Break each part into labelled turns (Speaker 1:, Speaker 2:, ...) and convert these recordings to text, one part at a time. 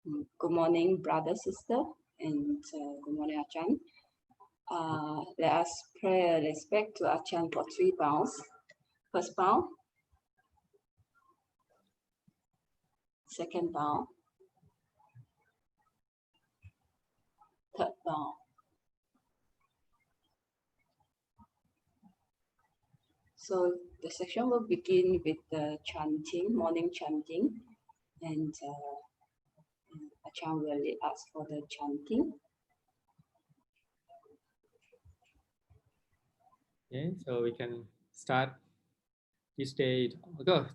Speaker 1: Good morning, brother, sister, and good morning, Ajahn. Let us pray respect to Ajahn for 3 bows. First bow, second bow, third bow. So the session will begin with the chanting, morning chanting, and Ajahn will lead us for the chanting.
Speaker 2: Okay, so we can start this day.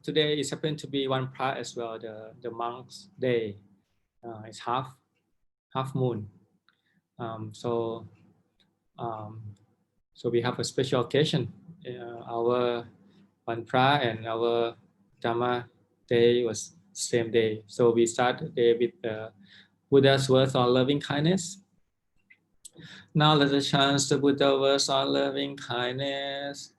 Speaker 2: Today is happened to be one part as well, the monk's day. It's half moon. So we have a special occasion. Our one pra and our Dhamma day was same day. So we start the day with the Buddha's words on loving kindness. Now let us chant the Buddha verse on loving kindness.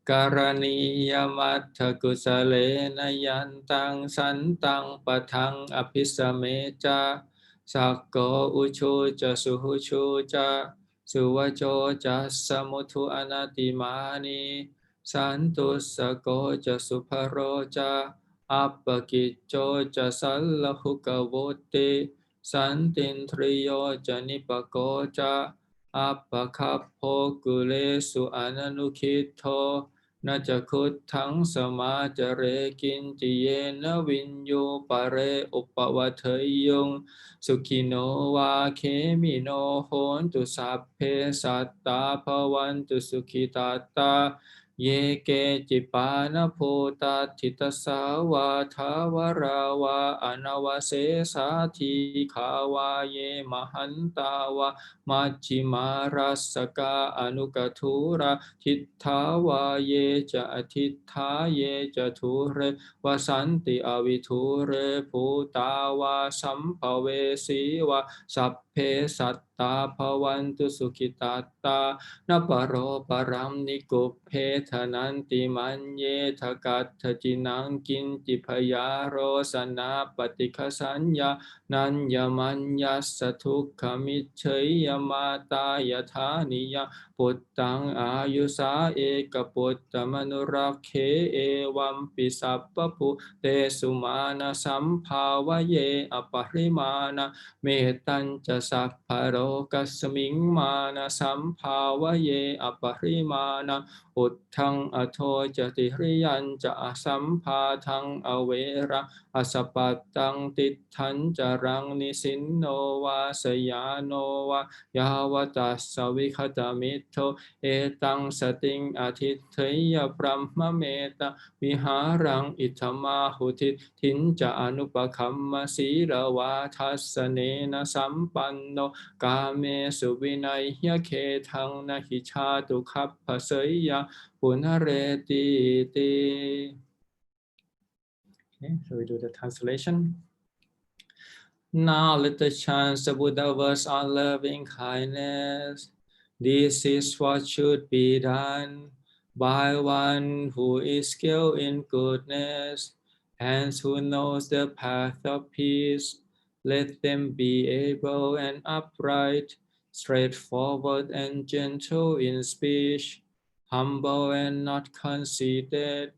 Speaker 2: Karaniya mattha kusalena yantang santang patang apisamecha sakko uchu cha suhuchu cha suvacho cha samuthu anatimani santu sako cha suparo cha appakicho cha sallahukavote santintriyo cha nipako cha appakappo kulesu ananukito naจะคุดทั้งสมาจเรกินจิเยนะวินโยปะเรอุปวัฏยงสุขิโนวาเคมิโนโหนตุสัพเพสัตตาภวันตุสุขิตาตาเยเกจิปานโพตทิตสาวาทาวราวาอนาวเสสาธีขาวาเยมหันตาวามัจจิมารัสกาอนุกทุระทิฏฐาวาเยจะอทิฏฐาเยจะทุเรวสันติอวิทุเรภูตาวาสัมภเวสีวาสัพเพสัตตาภวันตุสุขิตาตานปโรปรัมนิกุปเพทนันติมันเยทกัตถจินังกินจิพยาโรสนาปฏิฆสัญญานัญญมัญญัสสทุกขมิจเฉยมาตายธานิยปุตตังอายุสาเอกปุตตมนุรักเขเอวัมปิสัพพพุเตสุมาณสัมภาวเยอปริมาณเมตัญจะสัพพโรกัสมิงมาณสัมภาวเยอปริมาณอุทธังอโทจติริยัญจะสัมภาทังอเวระอสปัตตังติทันจรังนิสินโนวาสยาโนวายาวตัสสวิคตมิโทเอตังสติงอทิเทยพรัมมเมตะวิหารังอิทธมาหุทิทินจะอนุปคัมมสีรวาทัสเนนะสัมปันโนกาเมสุวินัยยะเคทังนะหิชาตุคัพพเสยยะปุณเรติติ Okay, so we do the translation. Now let us chant the Buddha verse on loving kindness. This is what should be done by one who is skilled in goodness and who knows the path of peace. Let them be able and upright, straightforward and gentle in speech, humble and not conceited,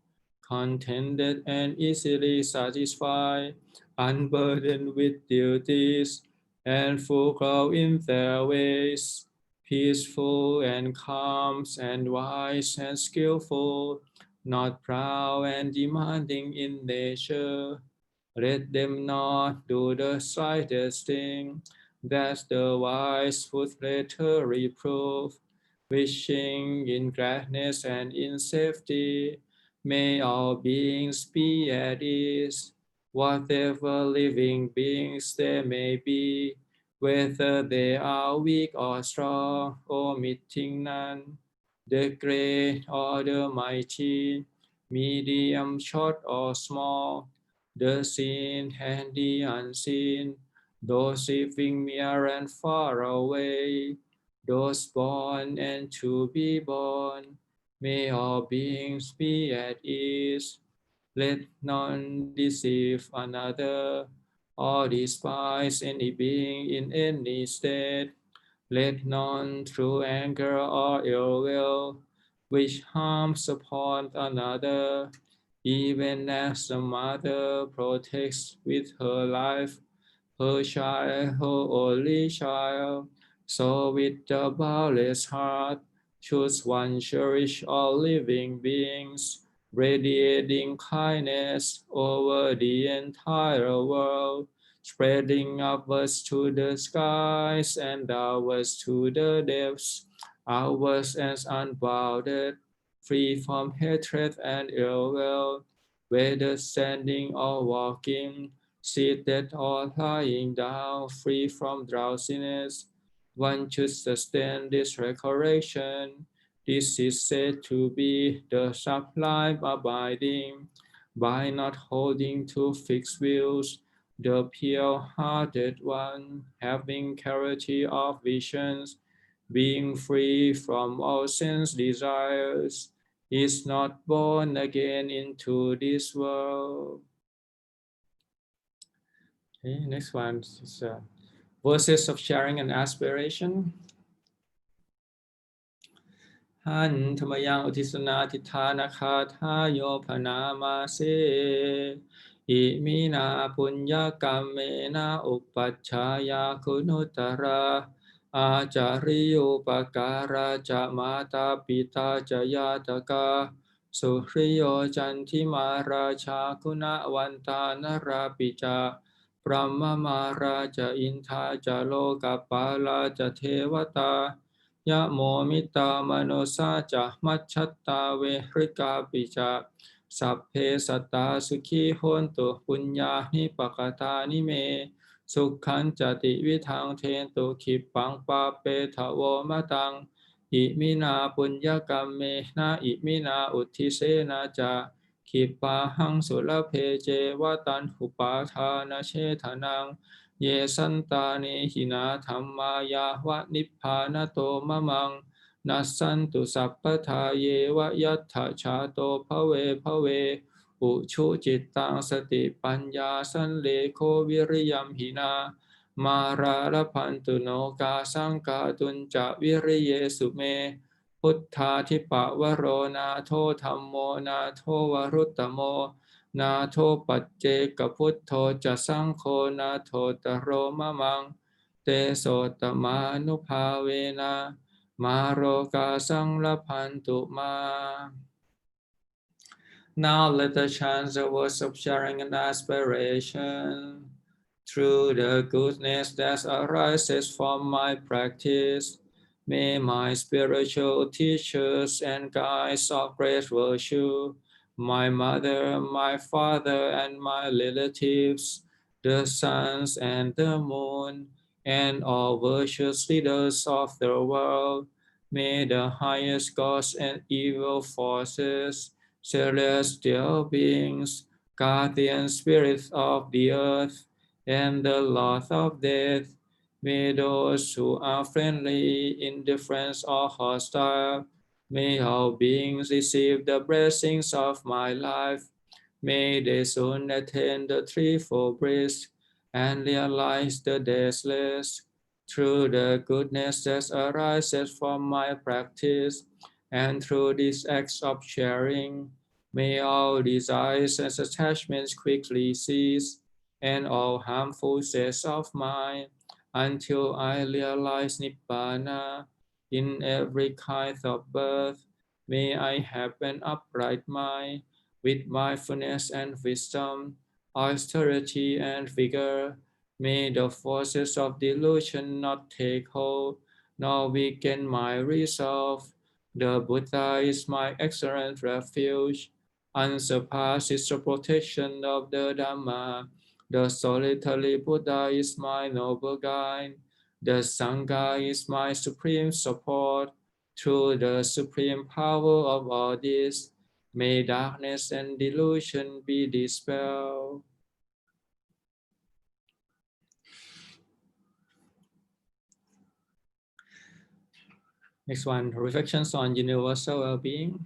Speaker 2: contented and easily satisfied, unburdened with duties, and frugal in their ways, peaceful and calm and wise and skillful, not proud and demanding in nature. Let them not do the slightest thing that the wise would later reprove, wishing in gladness and in safety. May all beings be at ease, whatever living beings there may be, whether they are weak or strong, omitting none, the great or the mighty, medium, short or small, the seen and the unseen, those living near and far away, those born and to be born. May all beings be at ease. Let none deceive another. or despise any being in any state. Let none through anger or ill will wish harms upon another, even as the mother protects with her life her child, her only child. So with the boundless heart, should one cherish all living beings, radiating kindness over the entire world, spreading upwards to the skies and downwards to the depths, outwards as unbounded, free from hatred and ill will, whether standing or walking, seated or lying down, free from drowsiness. One should sustain this recollection. This is said to be the sublime abiding, by not holding to fixed views, the pure-hearted one, having clarity of visions, being free from all sense desires, is not born again into this world. Okay, next one is verses of sharing and aspiration. หันธรรมยังอุทิศนาทิธานาคาทายโยพนามาเสอิมินาปุญญกรรมเมนะอุปัชฌายาคุณุตระอาจาริโยปการาจะมาตาปิตาจะยาตกาสุริโยจันทิมาราชาคุณวันตานราปิจาพรหมมาราจะอินทาจะโลกปาลาจะเทวตายะโมมิตามโนสาจะมัชชัตตาเวริกาปิจาสัพเพสัตตาสุขีโหนตุปุญญานิปกตานิเมสุขันจติวิทังเทนตุขิปังปาเปทะโวมะตังอิมินาปุญญกรรมเมนะอิมินาอุทิเสนาจะขิปาหังสุลเพเจวตันหุปาทานาเชทนังเยสันตานิหินาธรรมายาวะนิพพานโตมะมังนัสสันตุสัพพทาเยวะยัตถะชาโตภเวภเวอุชุจิตตังสติปัญญาสันเลโควิริยัมหินามาราลพันตุโนกาสังกาตุนจะวิริเยสุเมพุทธาธิปะวโรนาโทธัมโมนาโทวรุตตโมนาโทปัจเจกพุทโธจะสังโฆนาโทตโรมะมังเตโสตมานุภาเวนะมาโรกาสังละพันตุมา Now let us chant the words of sharing and aspiration. Through the goodness that arises from my practice, may my spiritual teachers and guides of great virtue, my mother, my father, and my relatives, the suns and the moon, and all virtuous leaders of the world, may the highest gods and evil forces, celestial beings, guardian spirits of the earth, and the Lord of death, may those who are friendly, indifferent, or hostile, may all beings receive the blessings of my life. May they soon attain the threefold bliss and realize the deathless. Through the goodness that arises from my practice, and through these acts of sharing, may all desires and attachments quickly cease, and all harmful states of mind, until I realize Nibbana in every kind of birth. May I have an upright mind, with mindfulness and wisdom, austerity and vigor. May the forces of delusion not take hold, nor weaken my resolve. The Buddha is my excellent refuge. Unsurpassed is the protection of the Dhamma. The solitary Buddha is my noble guide. The Sangha is my supreme support. Through the supreme power of all this, may darkness and delusion be dispelled. Next one, reflections on universal well-being.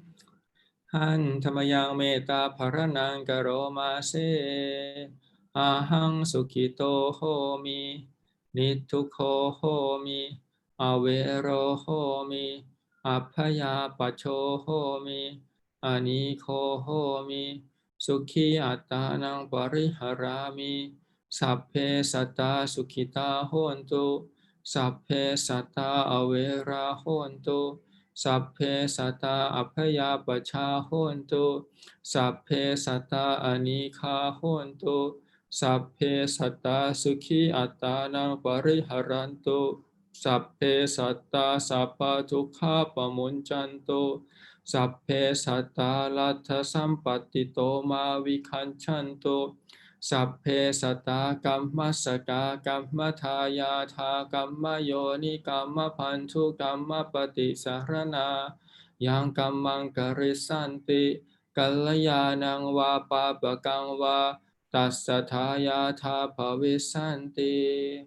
Speaker 2: Han Thamayang Metta Paranan Karo Ma Se ahang sukhito homi, nittukho homi, avero homi, apaya pacho homi, anikho homi, sukhi attanang pariharami, sapphe satta sukhita hontu, sapphe satta avera hontu, sapphe satta apaya pacha hontu, sapphe satta anikha hontu, sapphe satta sukhi attana pariharantu, sapphe satta sappa dukkha pamunchantu, sapphe satta latha sampatito ma vikhanchantu, sapphe satta kamma saka kamma thaya tha kamma yoni kamma pantu kamma pati sarana yang kammang karisanti Kalayanang va papakang va tassataya tha bhavisanti.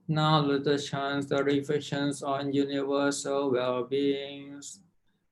Speaker 2: Now let us chant the reflections on universal well-beings.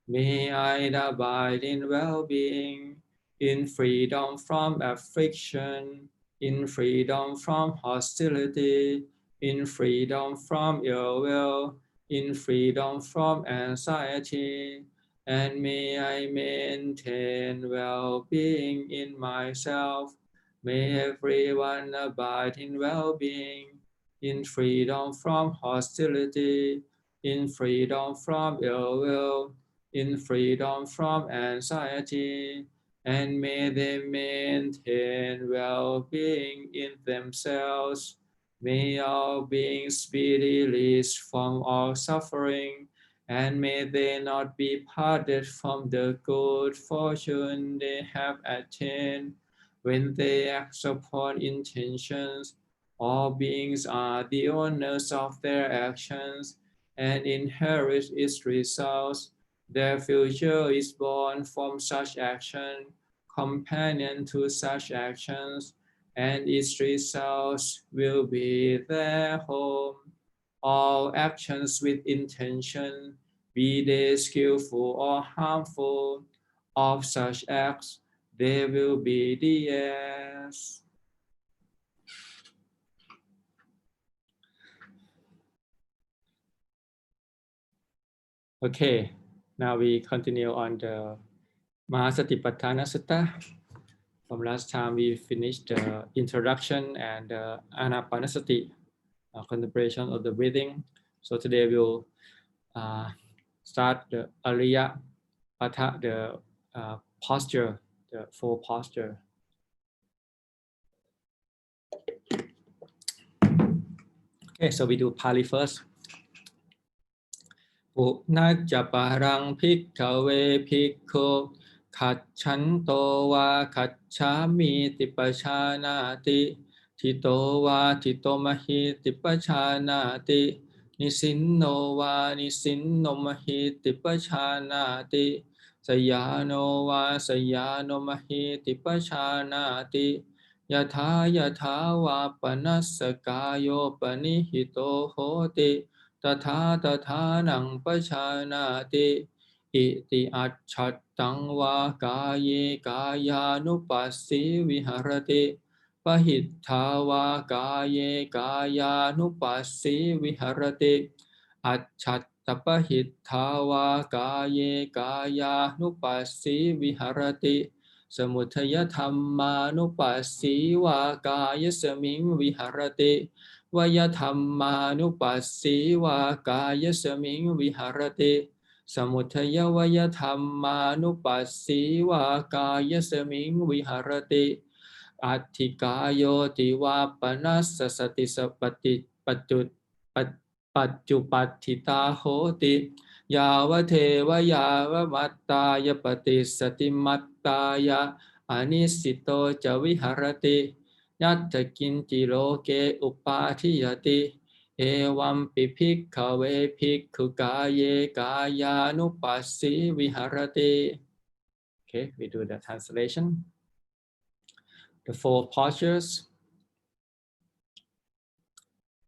Speaker 2: May I abide in well-being, in freedom from affliction, in freedom from hostility, in freedom from ill will, in freedom from anxiety, and may I maintain well-being in myself. May everyone abide in well-being, in freedom from hostility, in freedom from ill will, in freedom from anxiety, and may they maintain well-being in themselves. May all beings be released from all suffering, and may they not be parted from the good fortune they have attained when they act upon intentions. All beings are the owners of their actions and inherit its results. Their future is born from such action, companion to such actions, and its results will be their home. All actions with intention, be they skillful or harmful, of such acts, they will be the heirs. Okay, now we continue on the Mahasatipatthana Sutta. From last time we finished the introduction and the Anapanasati, contemplation of the breathing. So today we'll start the Ariya Patha, the posture, the full posture. Okay, so we do Pali first. ปุนัจจปารังภิกขเวภิกขุขัจฉันโตวาขัจฉามิติปชานาติทิโตวาทิโตมหิติปชานาตินิสินโนวานิสินโนมหิติปชานาติสยาโนวาสยาโนมหิติปชานาติยะถายะถาวาปนัสสกายโยปนิหิโตโหติตถาตถานังปชานาติอิติอัจฉัตตังวากายเยกายานุปัสสิวิหรติปหิทธาวากายเยกายานุปัสสิวิหรติอัจฉัตตปหิทธาวากายเยกายานุปัสสิวิหรติสมุทัยธัมมานุปัสสิวากายสมิงวิหรติวยธรรมานุปัสสิวากายสมิงวิหรติสมุทัยวยธรรมานุปัสสิวากายสมิงวิหรติอัตถิกายโยติวาปนัสสติสปฏิปัจจุปัฏฐิตาโหติยาวเทวยาวมัตตายปฏิสติมัตตายะอนิสิโตจะวิหรติยัตถกินจิโลเกอุปาทิยติเอวัมปิภิกขเวภิกขุกายเยกายานุปัสสิวิหรติ Okay, we do the translation. The four postures.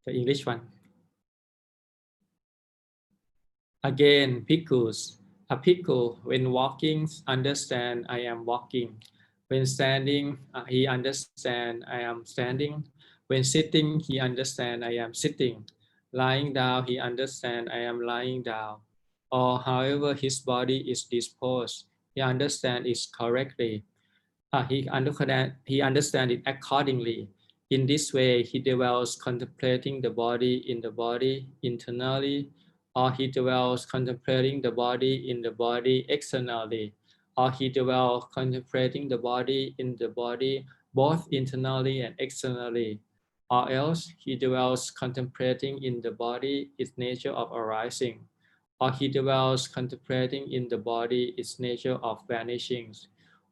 Speaker 2: The English one. Again, bhikkhus. A bhikkhu, when walking, understand I am walking. When standing, he understands I am standing. When sitting, he understands I am sitting. Lying down, he understands I am lying down. Or however his body is disposed, he understands it correctly. He understands it accordingly. In this way, he dwells contemplating the body in the body internally, or he dwells contemplating the body in the body externally, or he dwells contemplating the body in the body both internally and externally, or else he dwells contemplating in the body its nature of arising, or he dwells contemplating in the body its nature of vanishing,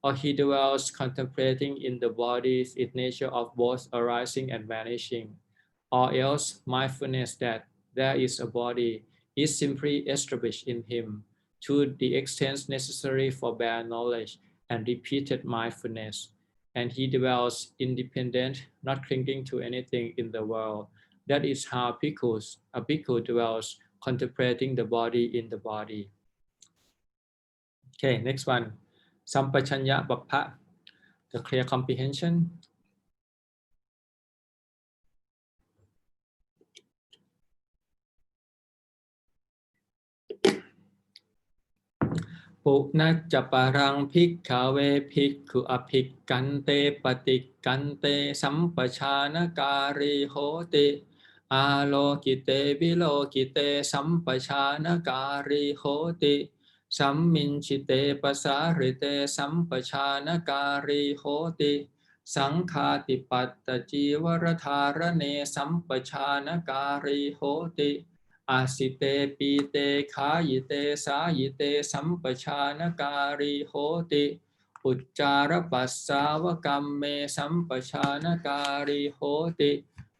Speaker 2: or he dwells contemplating in the body its nature of both arising and vanishing, or else mindfulness that there is a body is simply established in him to the extent necessary for bare knowledge and repeated mindfulness, and he dwells independent, not clinging to anything in the world. That is how a bhikkhu dwells contemplating the body in the body. Okay, next one. Sampachanya Bappa, the clear comprehension. ปุณัจจปรังภิกขเวภิกขุอภิกกันเตปฏิกันเตสัมปชานการิโหติอาโลกิเตวิโลกิเตสัมปชานการิโหติสัมมินชิเตปสาริเตสัมปชานการิโหติสังฆาติปัตตจีวรธารเนสัมปชานการิโหติอาสิเตปีเตขายิเตสายิเตสัมปชานการิโหติอุจจารปัสสาวกัมเมสัมปชานการิโหติ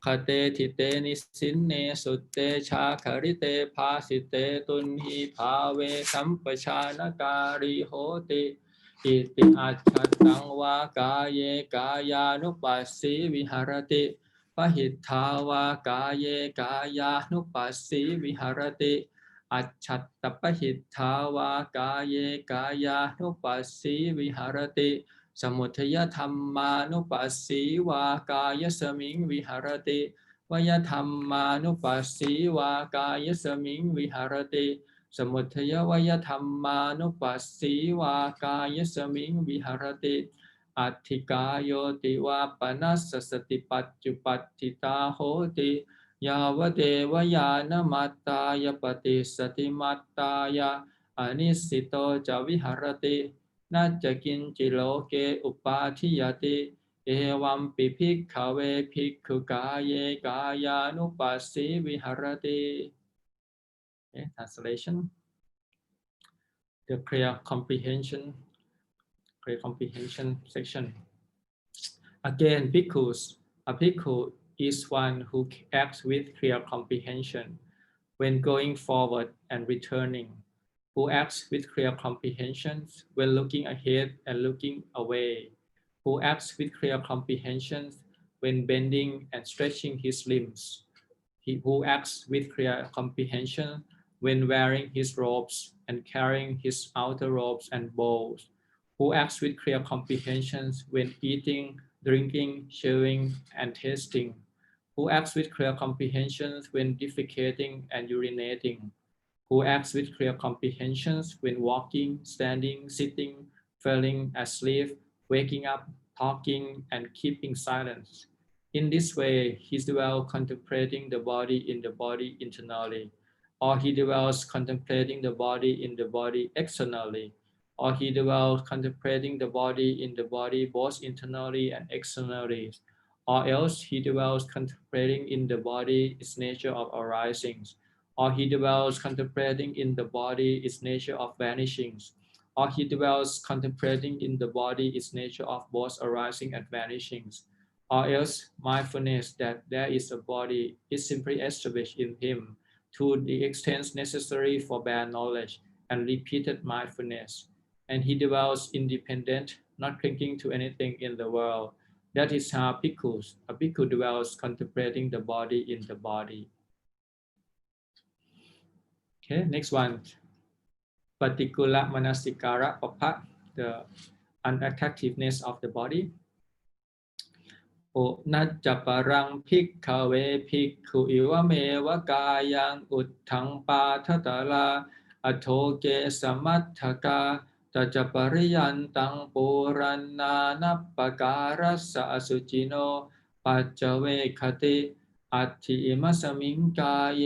Speaker 2: คเตทิเตนิสินเนสุเตชาคริเตภาสิเตตุนหิภาเวสัมปชานการิโหติอิติอัจฉตังวากาเยกายานุปัสสีวิหรติปหิทธาวากาเยกายานุปัสสีวิหรติอัจฉัตตปหิทธาวากาเยกายานุปัสสีวิหรติสมุทัยธรรมานุปัสสีวากายสมิงวิหรติวยธรรมานุปัสสีวากายสมิงวิหรติสมุทัยวยธรรมานุปัสสีวากายสมิงวิหรติอัตถิกายโยติวาปนัสสติปัจจุปัตติตาโหติยาวเดวยานมัตตายปฏิสติมัตตายะอนิสิโตจวิหรตินัจจกินจิโลเกอุปาทิยติเอวัมปิภิกขเวภิกขุกายเยกายานุปัสสีวิหรติ Translation The clear comprehension section. Again, bhikkhus. A bhikkhu is one who acts with clear comprehension when going forward and returning, who acts with clear comprehension when looking ahead and looking away, who acts with clear comprehension when bending and stretching his limbs, who acts with clear comprehension when wearing his robes and carrying his outer robes and bowls, who acts with clear comprehension when eating, drinking, chewing, and tasting, who acts with clear comprehension when defecating and urinating, who acts with clear comprehension when walking, standing, sitting, falling asleep, waking up, talking, and keeping silence. In this way, he dwells contemplating the body in the body internally, or he dwells contemplating the body in the body externally, or he dwells contemplating the body in the body both internally and externally, or else he dwells contemplating in the body its nature of arising, or he dwells contemplating in the body its nature of vanishing, or he dwells contemplating in the body its nature of both arising and vanishing, or else mindfulness that there is a body is simply established in him to the extent necessary for bare knowledge and repeated mindfulness, and he dwells independent, not clinging to anything in the world. That is how a bhikkhu dwells contemplating the body in the body. Okay, next one. Patikula manasikara papa, the unattractiveness of the body. โอนัจจปรังภิกขเวภิกขุอิวะเมวะกายังอุทธังปาทตลาอโทเกสมัตถกาตัจจปริยันตังปุรันนานัปปการัสสะอสุจิโนปัจจเวคติอัตถิมัสมิงกาเย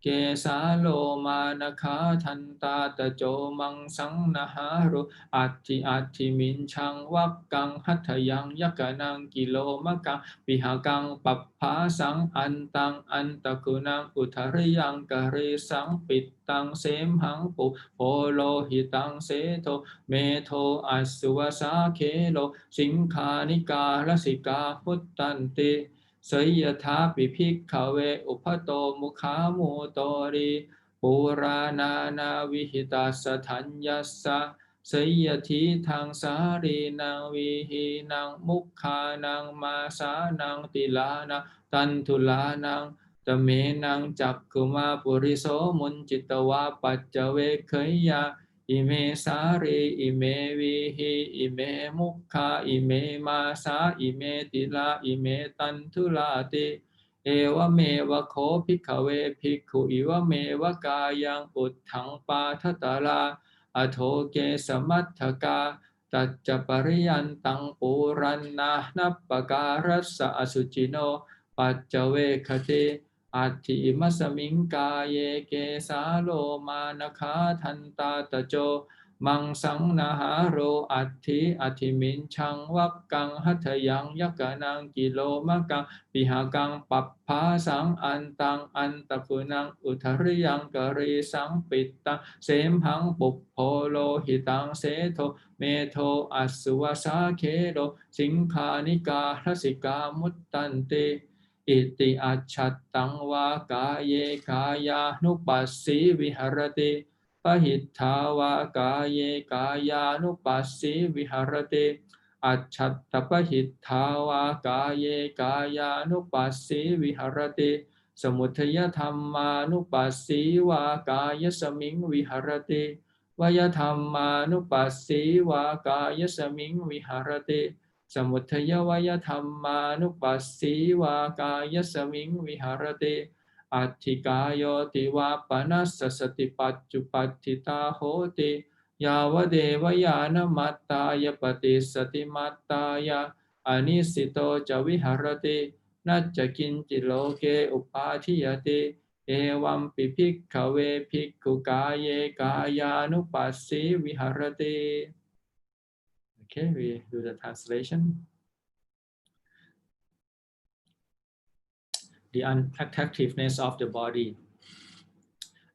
Speaker 2: เกสาโลมานะคาทันตาตะโจมังสังนะหารุอัตถิมินชังวักกังหัตถยังยักกนังกิโลมะกังวิหากังปัปภาสังอันตังอันตะกุนังอุทริยังกะเรสังปิตตังเสมหังปุโพโลหิตังเสโทเมโทอัสสุวสาเคโลสิงคานิกาลสิกาพุตตันติสยถาปิภิกขเวอุปโตมุขามูโตริปุรานานาวิหิตาสทัญญัสสะสยทิทังสารีนังวิหินังมุขานังมาสานังติลานังตันทุลานังตเมนังจักขุมาปุริโสมุนจิตวาปัจจเวคยาอิเมสารีอิเมวิหิอิเมมุขะอิเมมาสาอิเมติลาอิเมตันทุลาติเอวเมวะโคภิกขเวภิกขุอิวเมวะกายังอุทธังปาทตลาอโทเกสมัตถกาตัจจปริยันตังปุรันนานัปปการัสสะอสุจิโนปัจจเวคติอัตถิมัสมิงกาเยเกสาโลมานะคาทันตาตะโจมังสังนาหาโรอัตถิมินชังวักกังหัตถยังยักกนังกิโลมะกังปิหากังปัปภาสังอันตังอันตะกุนังอุทริยังกะเรสังปิตตังเสมหังปุโพโลหิตังเสโทเมโทอัสสุวสาเคโลสิงคานิกาลสิกามุตตันติอิติอัจฉัตตังวากาเยกายานุปัสสีวิหรติปหิทธาวากาเยกายานุปัสสีวิหรติอัจฉัตตปหิทธาวากาเยกายานุปัสสีวิหรติสมุทัยธรรมานุปัสสีวากายสมิงวิหรติวยธรรมานุปัสสีวากายสมิงวิหรติสมุทัยวยธรรมานุปัสสีวากายสมิงวิหรติอัตถิกายโยติวาปนัสสติปัจจุปัฏฐิตาโหติยาวเดวยานมัตตายปฏิสติมัตตายะอนิสิโตจวิหรตินัจจกินจิโลเกอุปาทิยติเอวัมปิภิกขเวภิกขุกายเยกายานุปัสสีวิหรติ Okay, we do the translation. The unattractiveness of the body.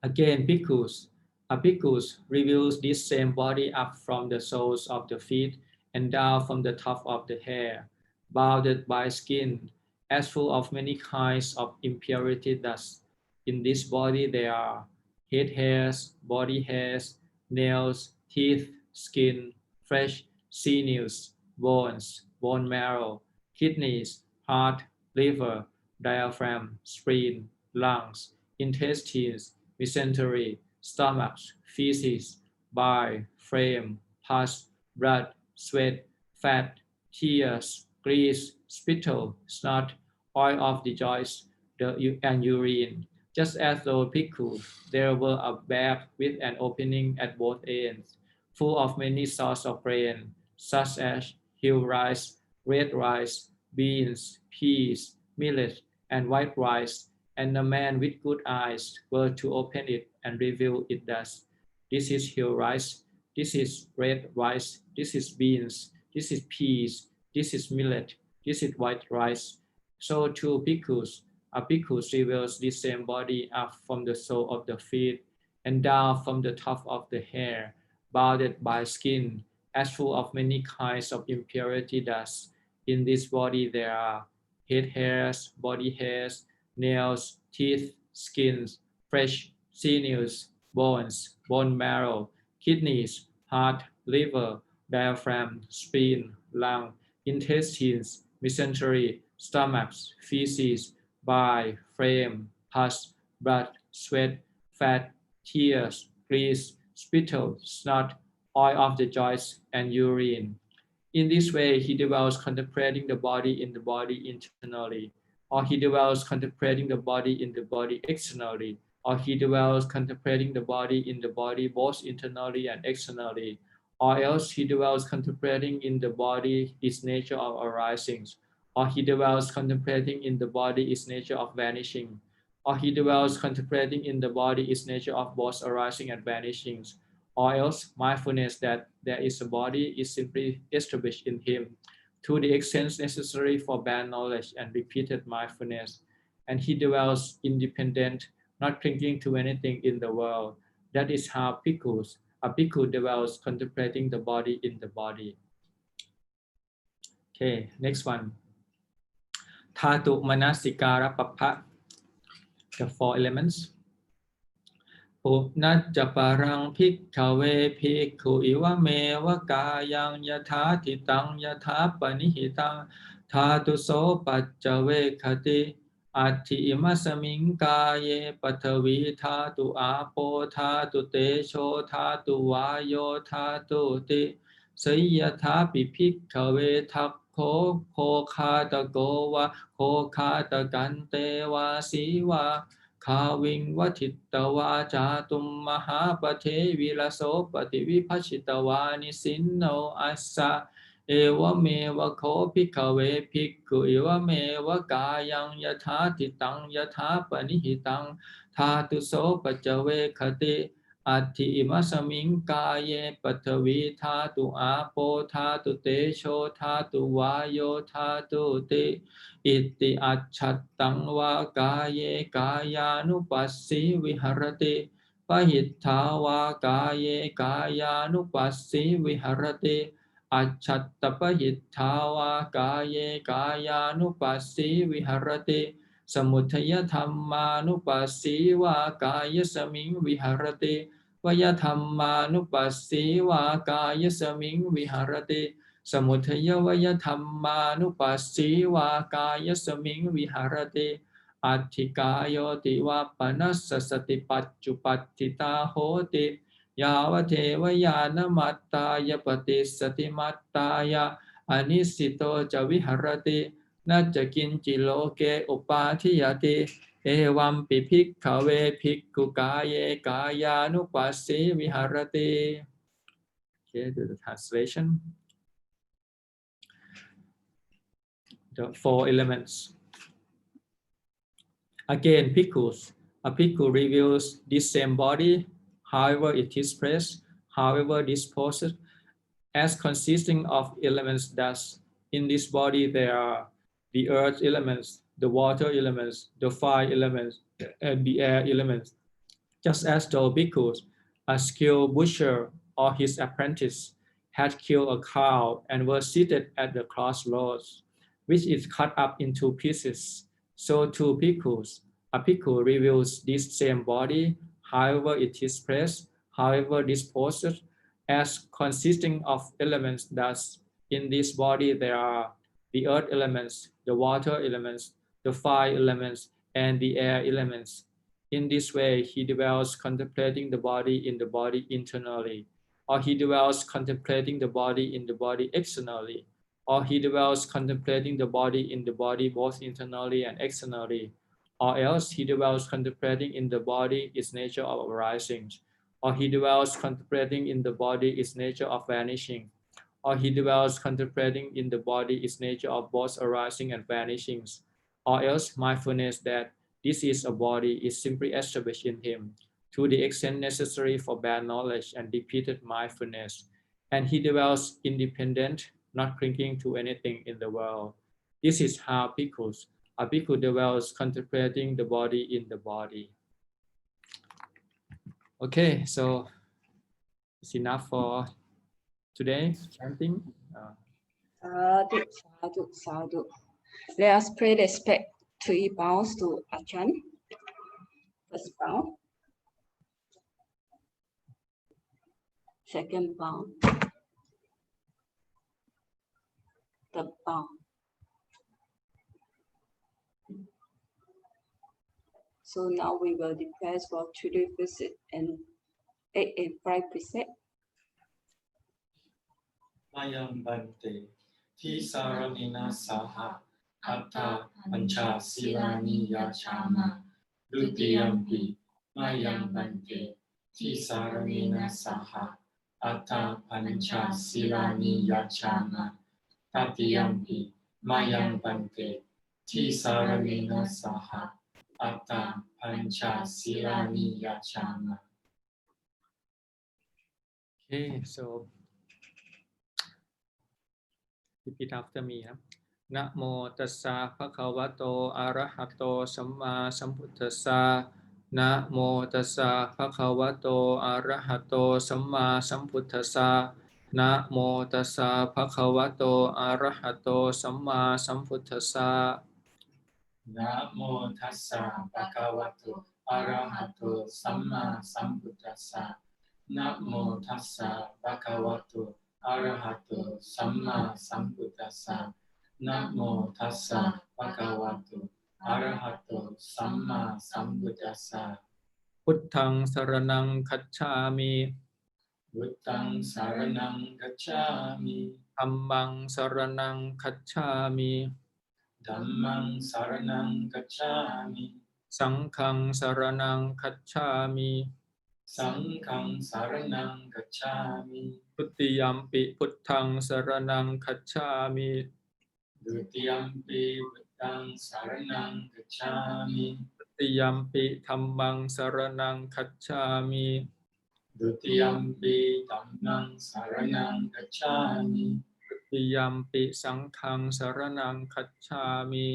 Speaker 2: Again, a bhikkhus reviews this same body up from the soles of the feet and down from the top of the hair, bounded by skin, as full of many kinds of impurity dust. In this body there are head hairs, body hairs, nails, teeth, skin, flesh, sinews, bones, bone marrow, kidneys, heart, liver, diaphragm, spleen, lungs, intestines, mesentery, stomach, feces, bile, phlegm, pus, blood, sweat, fat, tears, grease, spittle, snot, oil of the joints, and urine. Just as though bhikkhu, there were a bag with an opening at both ends, full of many sorts of grain, such as hill rice, red rice, beans, peas, millet, and white rice, and the man with good eyes were to open it and reveal it thus. This is hill rice, this is red rice, this is beans, this is peas, this is millet, this is white rice. So too bhikkhus, a bhikkhu reveals this same body up from the sole of the feet and down from the top of the hair, bounded by skin, as full of many kinds of impurity dust. In this body there are head hairs, body hairs, nails, teeth, skins, flesh, sinews, bones, bone marrow, kidneys, heart, liver, diaphragm, spleen, lung, intestines, mesentery, stomach, feces, bile, phlegm, pus, blood, sweat, fat, tears, grease, spittle, snot, oil of the joints, and urine. In this way, he develops contemplating the body in the body internally, or he develops contemplating the body in the body externally, or he develops contemplating the body in the body both internally and externally, or else he develops contemplating in the body its nature of arising, or he develops contemplating in the body its nature of vanishing, or he develops contemplating in the body its nature of both arising and vanishing, or else mindfulness that there is a body is simply established in him to the extent necessary for bare knowledge and repeated mindfulness, and he develops independent, not clinging to anything in the world. That is how a bhikkhu develops contemplating the body in the body. Okay, next one. Thatu manasikara papha, the 4 elements. ปุณัจจปารังภิกขเวภิกขุอิวะเมวะกายังยถาทิตังยถาปนิหิตังธาตุโสปัจจเวคติอัตถิมัสมิงกายเยปัทวีธาตุอาโปธาตุเตโชธาตุวายโยธาตุติสยถาปิภิกขเวทัพโคโคคาตโกวะโคคาตกันเตวาสีวาคาวิงวัทิตวาจาตุมมหาปเทวิลโสปฏิวิภัชิตวานิสินโนอัสสะเอวเมวะโคภิกขเวภิกขุเอวเมวะกายังยถาทิตังยถาปนิหิตังธาตุโสปัจจเวคติอัตถิมัสมิงกายเยปัทวีธาตุอาโปธาตุเตโชธาตุวายโยธาตุติอิติอัจฉัตตังวากายเยกายานุปัสสิวิหรติปหิทธาวากายเยกายานุปัสสิวิหรติอัจฉัตตปหิทธาวากายเยกายานุปัสสิวิหรติสมุทัยธรรมานุปัสสิวากายสมิงวิหรติวยธรรมานุปัสสิวากายสมิงวิหรติสมุทัยวยธรรมานุปัสสิวากายสมิงวิหรติอัตถิกายโยติวาปนัสสติปัจจุปัตติตาโหติยาวเทวยานมัตตายปฏิสติมัตตายะอนิสิโตจะวิหรตินัจจกินจิโลเกอุปาทิยติเอวัมปิภิกขเวภิกขุกายเยกายานุปัสสิวิหรติ Okay, do the translation. The 4 elements. Again, bhikkhus. A bhikkhu reveals this same body, however it is placed, however disposed, as consisting of elements. Thus, in this body there are the earth elements, the water elements, the fire elements, and the air elements. Just as though bhikkhus, a skilled butcher or his apprentice, had killed a cow and were seated at the crossroads, which is cut up into pieces, so too bhikkhus. A bhikkhu reveals this same body, however it is placed, however disposed, as consisting of elements. Thus, in this body there are the earth elements, the water elements, the fire elements, and the air elements. In this way, he develops contemplating the body in the body internally, or he develops contemplating the body in the body externally, or he develops contemplating the body in the body both internally and externally, or else he develops contemplating in the body its nature of arising, or he develops contemplating in the body its nature of vanishing, or he develops contemplating in the body its nature of both arising and vanishing, or else mindfulness that this is a body is simply established in him to the extent necessary for bare knowledge and repeated mindfulness, and he develops independent, not clinging to anything in the world. This is how bhikkhus, a bhikkhu develops contemplating the body in the body. Okay, so it's enough for today. Chanting.
Speaker 1: Sadhu, sadhu, sadhu. Let us pray respect 3 bows to Ajahn. First bow. Second bow. Third bow. So now we will declare for 3 precepts and 8 and 5 precepts.
Speaker 3: มายังบันเตทิสารเนนะสหะอัตถาปัญจศีลานิยาชามะดุติยัมปิมายังบันเตทิสารเนนะสหะอัตถาปัญจศีลานิยาชามะตติยัมปิมายังบันเตทิสารเนนะสหะอัตถาปัญจศีลานิยาชามะ
Speaker 2: Okay, so repeat after me ครับนะโมตัสสะภะคะวะโตอะระหะโตสัมมาสัมพุทธัสสะนะโมตัสสะภะคะวะโตอะระหะโตสัมมาสัมพุทธัสสะนะโมตัสสะภะคะวะโตอะระหะโตสัมมาสัมพุทธัสสะ
Speaker 3: นะโมตัสสะภะคะวะโตอะระหะโตสัมมาสัมพุทธัสสะนะโมตัสสะภะคะวะโตอะระหะโตสัมมาสัมพุทธัสสะนะโมตัสสะภะคะวะโตอะระหะโตสัมมาสัมพุทธัสสะ
Speaker 2: พุทธังสรณังคัจฉามิ
Speaker 3: พุทธังสารนังกัจฉามิ
Speaker 2: ธัมมังสรณังคัจฉามิ
Speaker 3: ธัมมังสารนังกัจฉามิ
Speaker 2: สังฆังสรณังคัจฉามิ
Speaker 3: สังฆังสารนังกัจฉามิ
Speaker 2: ทุติยัมปิพุทธังสรณังคัจฉามิ
Speaker 3: ดุติยัมปิพุทธังสารนังกัจฉามิ
Speaker 2: ทุติยัมปิธัมมังสรณังคัจฉามิ
Speaker 3: ดุติยัมปิธัมมังสารนังกัจฉามิ
Speaker 2: ทุติยัมปิสังฆังสรณังคัจฉามิ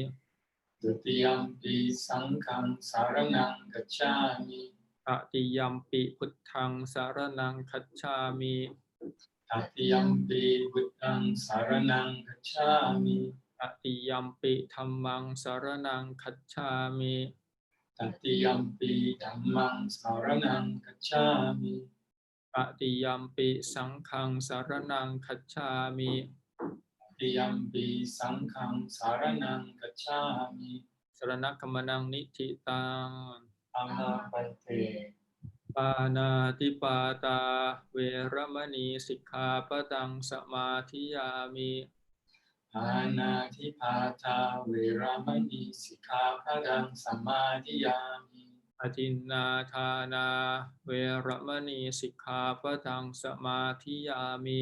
Speaker 3: ดุติยัมปิสังฆังสารนังกัจฉามิ
Speaker 2: ตติยัมปิพุทธังสรณังคัจฉามิ
Speaker 3: ตติยัมปิพุทธังสารนังกัจฉามิ
Speaker 2: ตติยัมปิธัมมังสรณังคัจฉามิ
Speaker 3: ตติยัมปิธัมมังสารนังกัจฉามิ
Speaker 2: ตติยัมปิสังฆังสรณังคัจฉามิ
Speaker 3: ตติยัมปิสังฆังสารนังกัจฉามิ
Speaker 2: สรณคัมมนังนิธิตัง
Speaker 3: อามาปันเต
Speaker 2: ปานาติปาตาเวรมณีสิกขาปดังสมาธิยามิ
Speaker 3: ปานาทิปาทาเวรมณีสิกขาปดังสมาธิยามิ
Speaker 2: อทินนาทานาเวรมณีสิกขาปดังสมาธิยามิ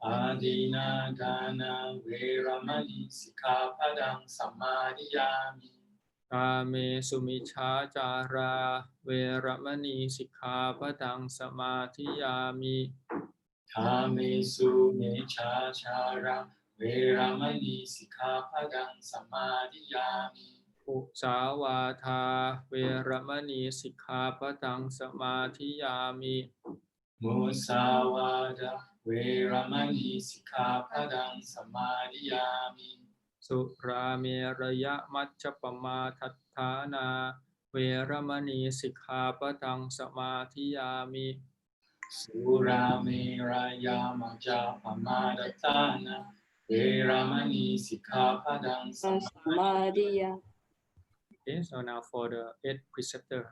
Speaker 3: อาดินาดานาเวรมณีสิกขาปดังสมาธิยามิ
Speaker 2: กาเมสุมิชฌาจาราเวรมณีสิกขาปดังสมาธิยามิ
Speaker 3: คาเมสุเมชาชาระเวรมณีสิกขาปดังสมาธิยามิ
Speaker 2: อุสาวาทาเวรมณีสิกขาปดังสมาธิยามิ
Speaker 3: มุสาวาทาเวรมณีสิกขาปดังสมาธิยามิ
Speaker 2: สุราเมรยมัชฌปมาทัฏฐานาเวรมณีสิกขาปดังสมาธิยามิ
Speaker 3: สุราเมรยามัจจาปมาดัตตานาเวรมณีสิกขาปดังสมาธิ
Speaker 1: Samadhiya.
Speaker 2: Okay, so now for the 8th preceptor.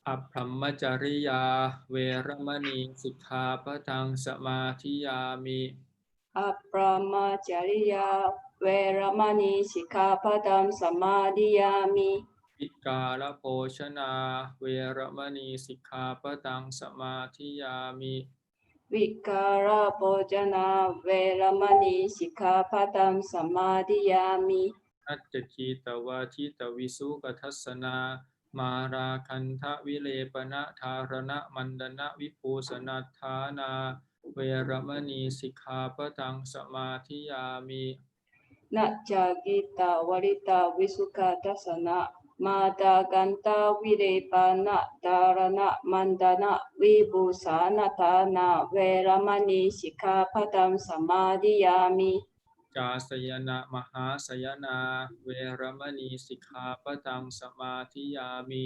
Speaker 2: อภรรมจริยาเวรมณีสิกขาปดังสมาธิยามิ
Speaker 1: Apramacariya Veramani Sikkhapadam Samadhiyami.
Speaker 2: วิกาลโภชนาเวรมณีสิกขาปดังสมาธิยามิ
Speaker 1: Vikara Bhojana Veramani Sikkhapadam Samadhiyami.
Speaker 2: นัจจคีตวาทิตวิสุกทัสสนามาราคันทวิเลปนะธารณะมันดนะวิภูสนัฏฐานาเวรมณีสิกขาปดังสมาธิยามิ
Speaker 1: Najjagita Varita Visuka Tasana Mata Ganta Virepana Dharana Mandana Vibhusana Thana Veramani Sikkhapadam Samadhiyami.
Speaker 2: จาสยนะมหาสยนาเวรมณีสิกขาปดังสมาธิยามิ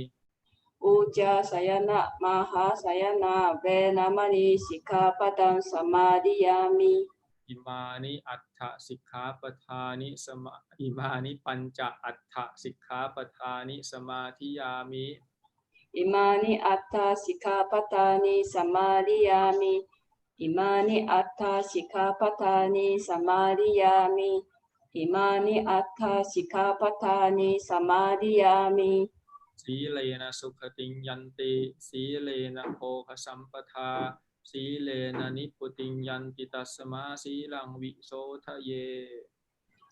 Speaker 1: Uja Sayana Mahasayana Veramani Sikkhapadam Samadhiyami.
Speaker 2: อิมานิอัฏฐสิกขาปทานิสมาอิมานิปัญจอัฏฐสิกขาปทานิสมาธิยามิ
Speaker 1: Imani Atta Sikkhapadani Samadhiyami. Imani atta sikkhapattani samadhiyami. Imani atta sikkhapattani samadhiyami.
Speaker 2: Silena sukhating yanti, silena bhoga sampatha, silena nipputing yanti tasma silang visotaye.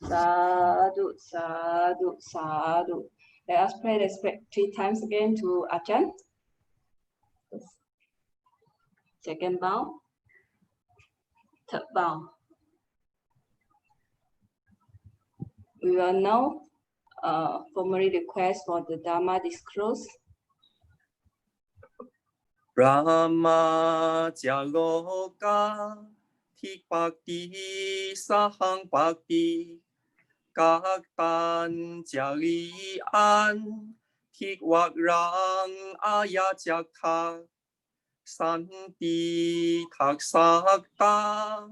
Speaker 1: Sadhu, sadhu, sadhu. Let us pray respect 3 times again to Ajahn. Second bow, third bow. We will now formally request for the Dhamma discourse.
Speaker 4: Brahma Jaloka Thik Bhakti Sahang Bhakti Các tan Jali An Thik Wak Rang Ayat Jak Thak Santi Thak Sak Ta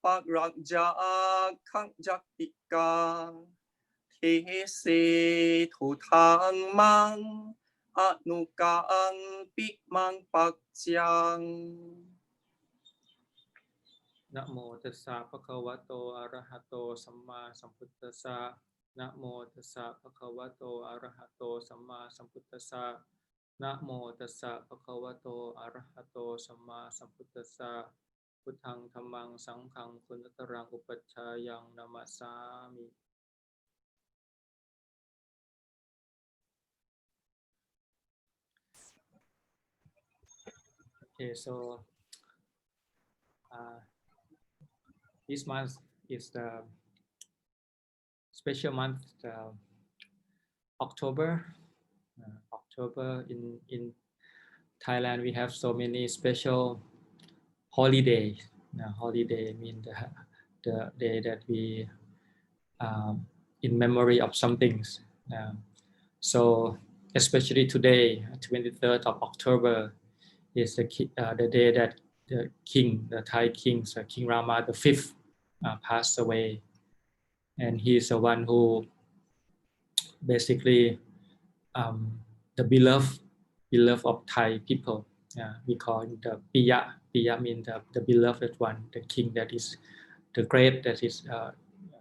Speaker 4: Pak Rak Jak Khak Jak Tika Thế Se Thủ Thang Mang Anu Kang Big Mang Pak Chiang.
Speaker 2: Namo tassa bhagavato arahato samma sambuddhassa. Namo tassa bhagavato arahato samma sambuddhassa. Namo tassa bhagavato arahato samma sambuddhassa. Buddhang dhammang sanghang punnatarang upacchayang namasami. Okay, so this month is the special month, October. October in Thailand, we have so many special holidays. Holiday means the day that we in memory of some things. So especially today, 23rd of October, is the day that the Thai kings, King Rama V, passed away, and he is the one who basically the beloved of Thai people. We call him the Piya. Piya means the beloved one, the king that is the great, that is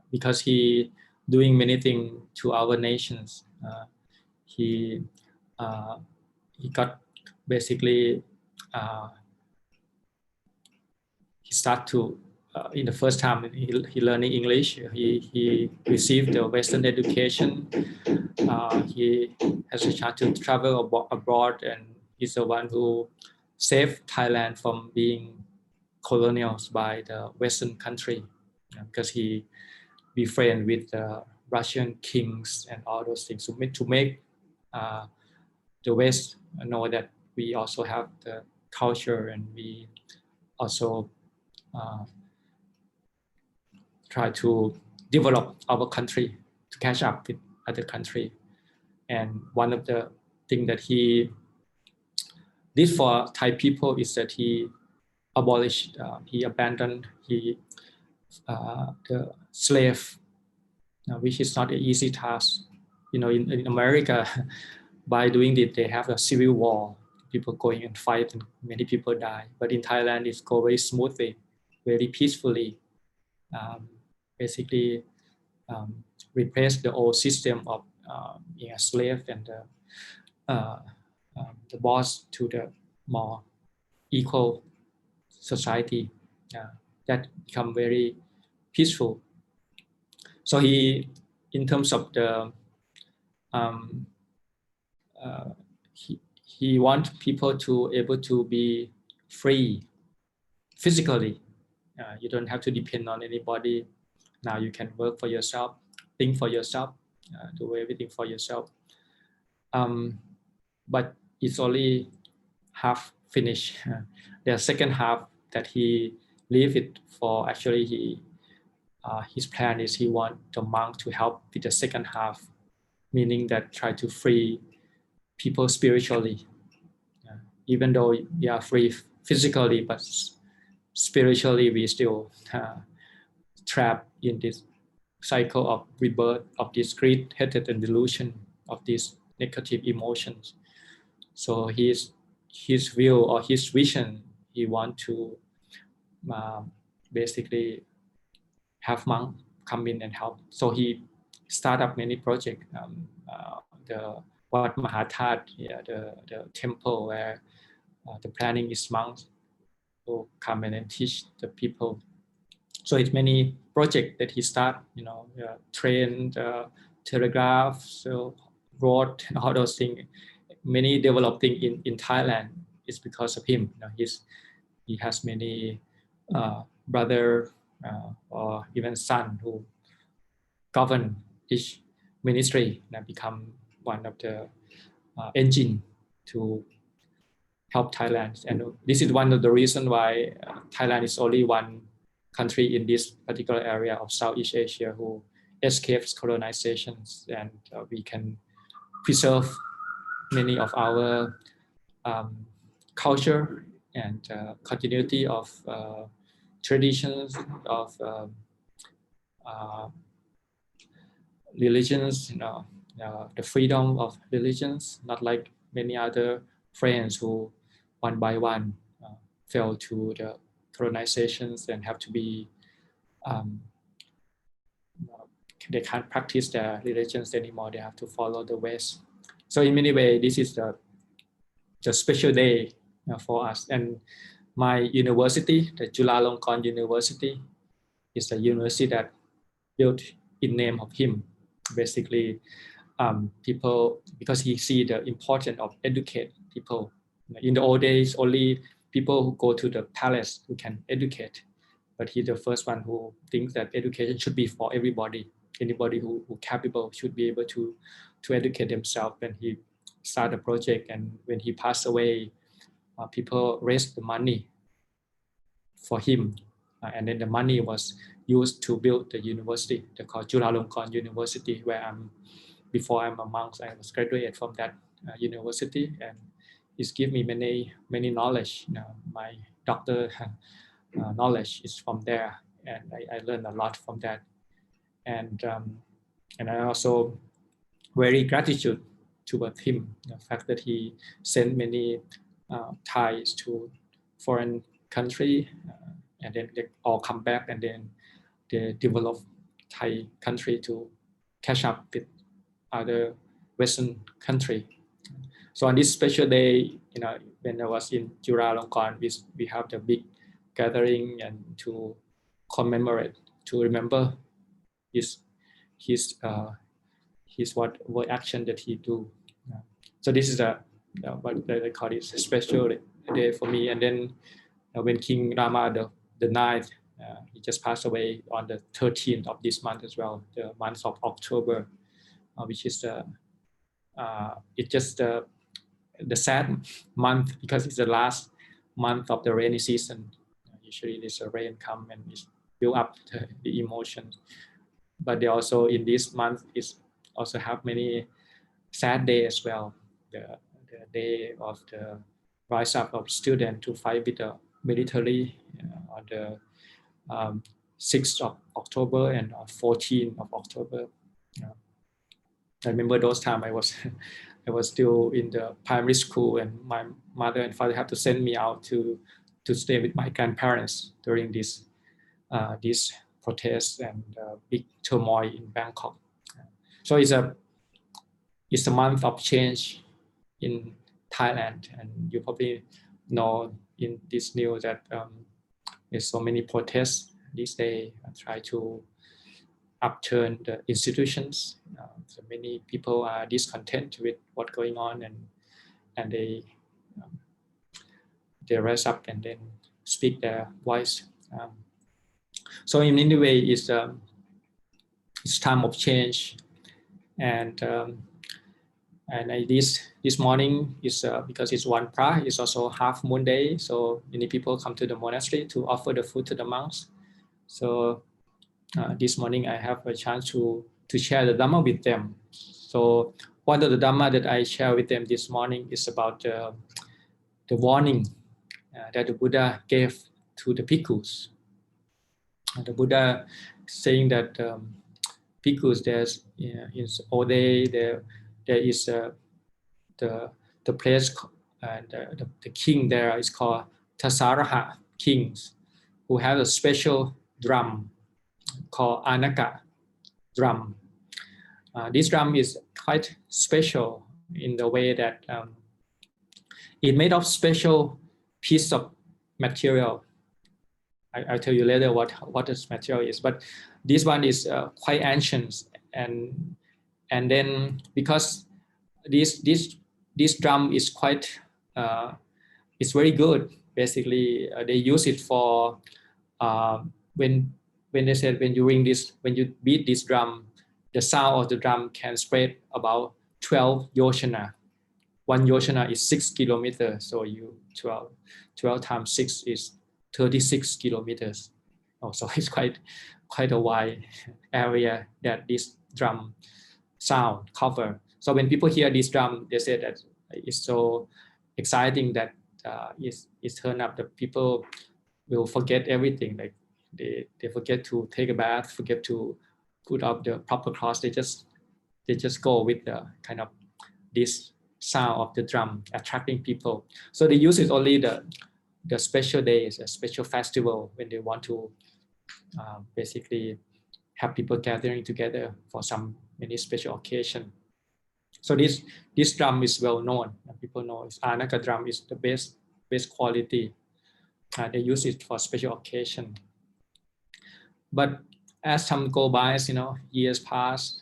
Speaker 2: because he doing many things to our nations. He got basically he start to in the first time he learning English. He received the Western education. He has a chance to travel abroad, and he's the one who saved Thailand from being colonialized by the Western country, because he befriended with the Russian kings and all those things to make the West know that we also have the culture, and we also try to develop our country to catch up with other country. And one of the things that he did for Thai people is that he abolished, he abandoned the slave, which is not an easy task. In America, by doing it, they have a civil war. People going and fight, and many people die. But in Thailand, it's go very smoothly, very peacefully. Basically, replace the old system of being a slave and the boss to the more equal society that become very peaceful. So he, in terms of the he wants people to able to be free physically. You don't have to depend on anybody. Now you can work for yourself, think for yourself, do everything for yourself. But it's only half finished. The second half that he leave it for, actually his plan is he want the monk to help with the second half, meaning that try to free people spiritually. Even though we are free physically, but spiritually we still trapped in this cycle of rebirth, of this greed, hatred, and delusion, of these negative emotions. So his will or his vision, he want to basically have monks come in and help. So he started up many projects. The Wat Mahathat, the temple where the planning is monks who come in and teach the people. So it's many projects that he started, train, telegraph, so road, and all those things. Many developing in Thailand is because of him. He has many brother or even son who govern each ministry and become one of the engine to help Thailand. And this is one of the reasons why Thailand is only one country in this particular area of Southeast Asia who escapes colonizations, and we can preserve many of our culture and continuity of traditions of religions, the freedom of religions, not like many other friends who one by one fell to the colonizations and have to be they can't practice their religions anymore. They have to follow the West. So in many ways, this is the special day for us. And my university, the Chulalongkorn University, is a university that built in name of him. Basically, people, because he see the importance of educate people. In the old days, only people who go to the palace who can educate. But he's the first one who thinks that education should be for everybody. Anybody who capable should be able to educate themselves. And he started a project, and when he passed away, people raised the money for him, and then the money was used to build the university. They call Chulalongkorn University, where before I'm a monk, I was graduated from that university, and it's give me many knowledge. My doctor knowledge is from there, and I learned a lot from that. And I also very gratitude towards him, the fact that he sent many Thais to foreign country, and then they all come back, and then they develop Thai country to catch up with other Western country. So on this special day, when I was in Chulalongkorn, we have the big gathering and to commemorate, to remember his what action that he do. So this is what they call it, a special day for me. And then when King Rama the ninth, he just passed away on the 13th of this month as well, the month of October, which is it's just the sad month because it's the last month of the rainy season. Usually there's a rain come and it's build up the emotions. But they also in this month is also have many sad days as well. The day of the rise up of students to fight with the military on the 6th of October and 14th of October. I remember those times I was still in the primary school, and my mother and father had to send me out to stay with my grandparents during this protests and big turmoil in Bangkok. So it's a month of change in Thailand, and you probably know in this news that there's so many protests these days try to upturn the institutions. So many people are discontent with what's going on, and they rise up and then speak their voice. So in any way, it's time of change, and this morning is because it's one pra, it's also half moon day, so many people come to the monastery to offer the food to the monks. So this morning I have a chance to share the Dhamma with them. So one of the Dhamma that I share with them this morning is about the warning that the Buddha gave to the bhikkhus. The Buddha saying that bhikkhus, there's in all day there is the place and the king there is called Tasaraha kings. who have a special drum called Anaka drum. This drum is quite special in the way that it's made of special piece of material. I'll tell you later what this material is, but this one is quite ancient, and then because this drum is quite it's very good. Basically, they use it for when they said when you beat this drum, the sound of the drum can spread about 12 yoshana. One yoshana is 6 kilometers, so 12 times 6 is 36 kilometers. Oh, so it's quite a wide area that this drum sound cover. So when people hear this drum, they say that it's so exciting that it's turn up that people will forget everything. Like they forget to take a bath, forget to put up the proper clothes. They just go with the kind of this sound of the drum attracting people. So they use it only the special days, a special festival when they want to basically have people gathering together for many special occasion. So this drum is well known. People know Anaka drum is the best quality. They use it for special occasion. But as time go by, years pass,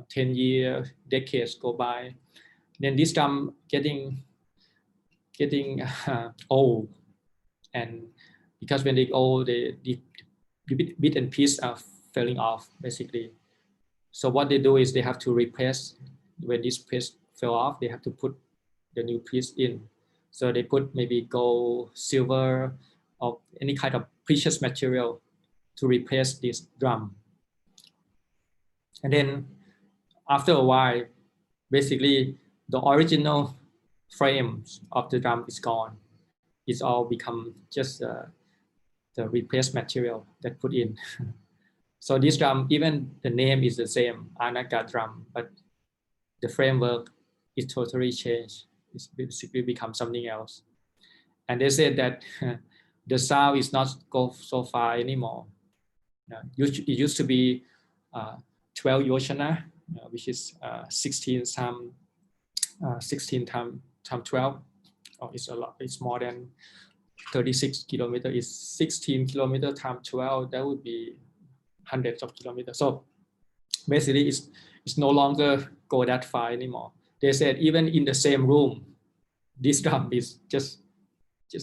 Speaker 2: 10 years, decades go by, then this drum getting old, and because when they old, the bit and piece are falling off basically. So what they do is they have to replace. When this piece fell off, they have to put the new piece in. So they put maybe gold, silver, or any kind of precious material to replace this drum. And then after a while, basically the original frames of the drum is gone. It's all become just the replaced material that put in. So this drum, even the name is the same, Anaka drum, but the framework is totally changed. It's basically become something else. And they said that the sound is not go so far anymore. It used to be 12 yoshana, which is 16 times 12. Oh, it's a lot. It's more than 36 kilometers. It's 16 kilometers times 12. That would be hundreds of kilometers. So basically, it's no longer go that far anymore. They said even in the same room, this drum is just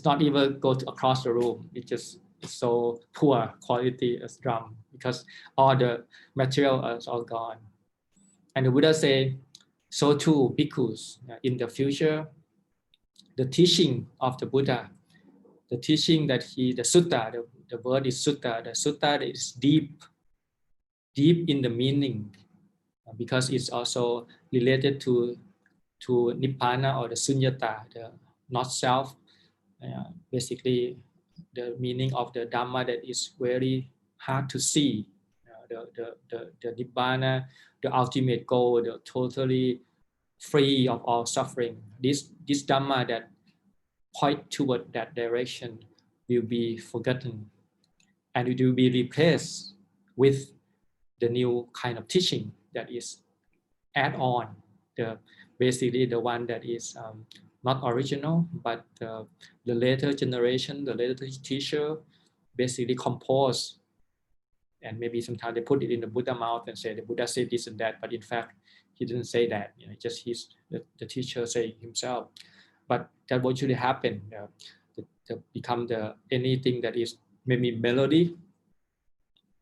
Speaker 2: not even go across the room. It's just so poor quality as drum because all the material is all gone. And the Buddha said, so too, bhikkhus, in the future, the teaching of the Buddha, the teaching that the sutta, the word is sutta, the sutta is deep in the meaning, because it's also related to Nibbana or the sunyata, the not self. Basically, the meaning of the Dhamma that is very hard to see. The Nibbana, the ultimate goal, the totally free of all suffering. This Dhamma that point toward that direction will be forgotten, and it will be replaced with the new kind of teaching that is add on, basically the one that is not original, but the later generation, the later teacher basically compose, and maybe sometimes they put it in the Buddha mouth and say the Buddha said this and that, but in fact he didn't say that. Just the teacher say himself. But that what should happen to become anything that is maybe melody,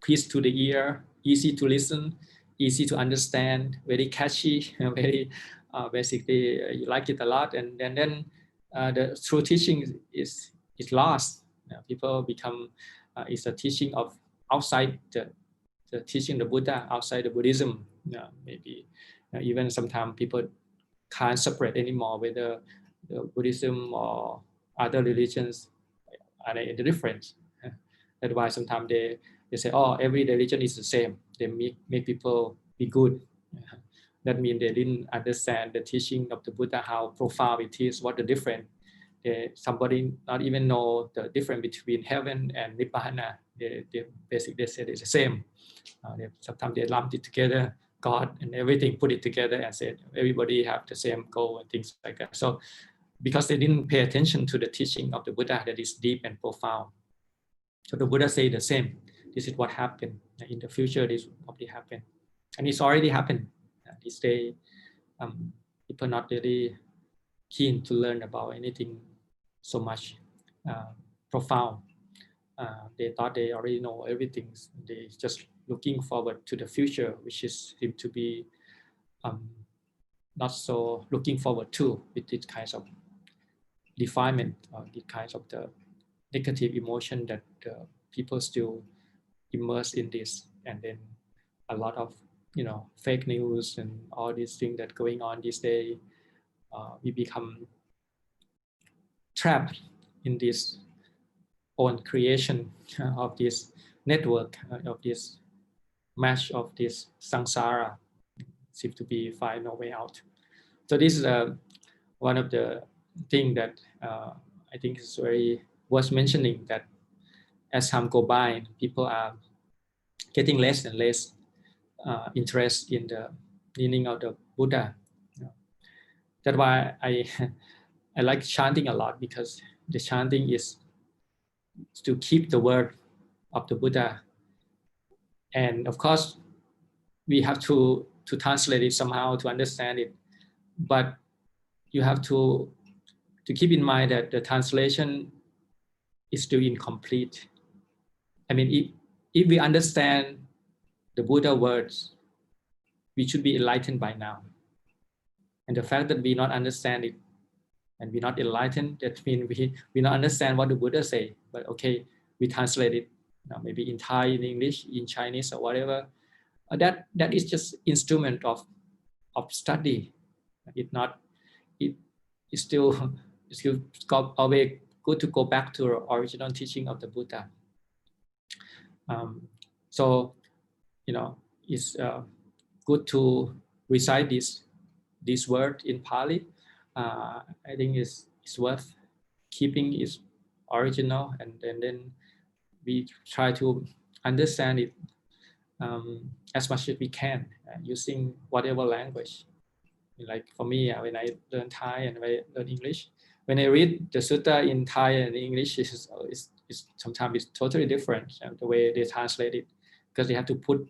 Speaker 2: peace to the ear, easy to listen, easy to understand, very catchy, very basically you like it a lot, and then the true teaching is lost. People become it's a teaching of outside the teaching the Buddha, outside the Buddhism. Maybe even sometimes people can't separate anymore whether the Buddhism or other religions are the difference. That's why sometimes they say, oh, every religion is the same. They make people be good. That means they didn't understand the teaching of the Buddha, how profound it is, what the difference somebody not even know the difference between heaven and Nibbana. They basically said it's the same. Sometimes they lumped it together, God and everything, put it together and said everybody have the same goal and things like that. So because they didn't pay attention to the teaching of the Buddha that is deep and profound. So the Buddha say the same. This is what happened. In the future, this will probably happen. And it's already happened. These days, people not really keen to learn about anything so much profound. They thought they already know everything. They just looking forward to the future, which is seem to be not so looking forward to with these kinds of defilement or the kinds of the negative emotion that people still immersed in this, and then a lot of fake news and all these things that going on these days. We become trapped in this own creation of this network, of this mesh of this samsara. Seems to be find no way out. So this is one of the things that I think is very worth mentioning, that as time go by, people are getting less and less interest in the meaning of the Buddha. That's why I like chanting a lot, because the chanting is to keep the word of the Buddha, and of course we have to translate it somehow to understand it, but you have to keep in mind that the translation is still incomplete. I mean, if we understand the Buddha words, we should be enlightened by now. And the fact that we not understand it and we're not enlightened, that means we not understand what the Buddha say. But okay, we translate it, maybe in Thai, in English, in Chinese, or whatever. That is just instrument of study. It's still always good to go back to the original teaching of the Buddha. So it's good to recite this word in Pali. I think it's worth keeping its original, and then we try to understand it as much as we can, using whatever language. Like for me, when I learn Thai and I learn English, when I read the sutta in Thai and English, sometimes it's totally different, the way they translate it, because they have to put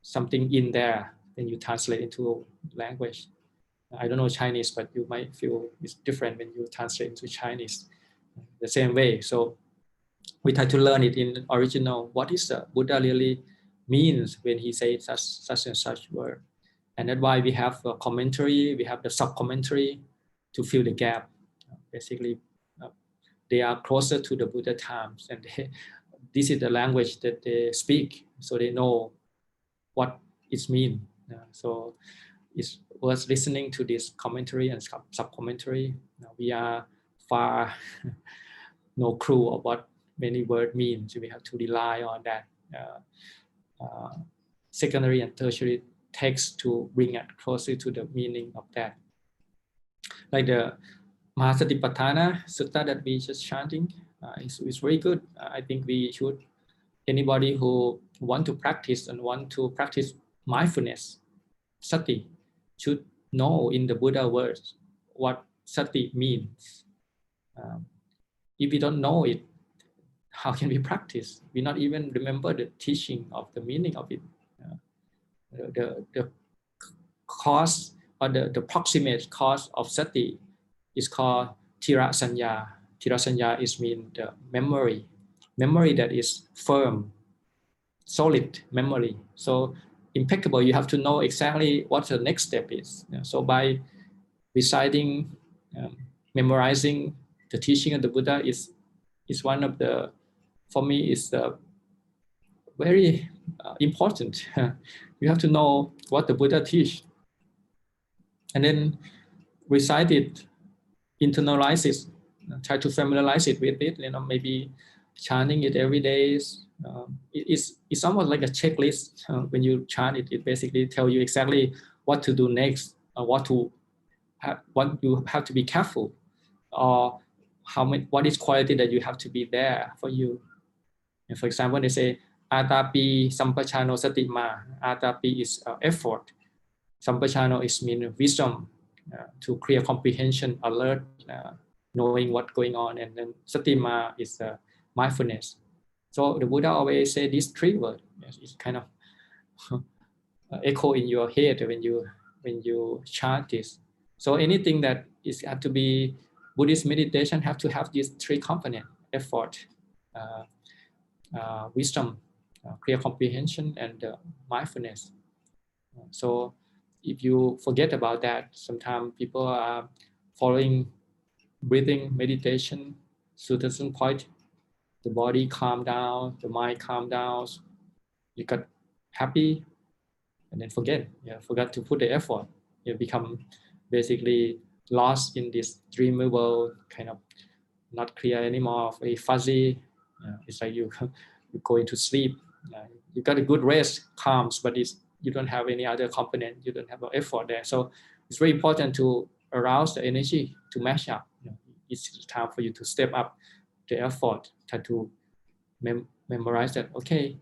Speaker 2: something in there when you translate into language. I don't know Chinese, but you might feel it's different when you translate into Chinese the same way. So we try to learn it in original. What is the Buddha really means when he says such and such word? And that's why we have a commentary, we have the sub-commentary to fill the gap. Basically, they are closer to the Buddha times, and this is the language that they speak, so they know what it means. So it's worth listening to this commentary and sub-commentary. We are far no clue of what many words mean, so we have to rely on that secondary and tertiary text to bring it closer to the meaning of that. Like the Mahasatipatthana Sutta that we just chanting is very good. I think we should, anybody who want to practice and want to practice mindfulness, sati, should know in the Buddha words what sati means. If we don't know it, how can we practice? We not even remember the teaching of the meaning of it. The cause or the proximate cause of sati is called tira sanya. Tira sanya is mean the memory that is firm, solid memory. So impeccable, you have to know exactly what the next step is. So by reciting, memorizing the teaching of the Buddha is one of the, for me, is very important. You have to know what the Buddha teach, and then recite it, internalize it, try to familiarize it with it. Maybe chanting it every day. It's almost like a checklist. When you chant it, it basically tells you exactly what to do next, what you have to be careful, or what is quality that you have to be there for you. And for example, they say Atapi Sampachano Satima. Atapi is effort. Sampachano is mean wisdom, to clear comprehension, alert, knowing what's going on, and then Satima is mindfulness. So the Buddha always say these three words. It's kind of echo in your head when you chant this. So anything that is have to be Buddhist meditation have to have these three components: effort, wisdom, clear comprehension, and mindfulness. So if you forget about that, sometimes people are following breathing meditation to a certain point. The body calm down, the mind calm down. You got happy, and then forgot to put the effort. You become basically lost in this dream world, kind of not clear anymore, very fuzzy. It's like you go into sleep. You got a good rest, calms, but you don't have any other component. You don't have an effort there. So it's very important to arouse the energy to match up. It's time for you to step up the effort, try to memorize that. Okay,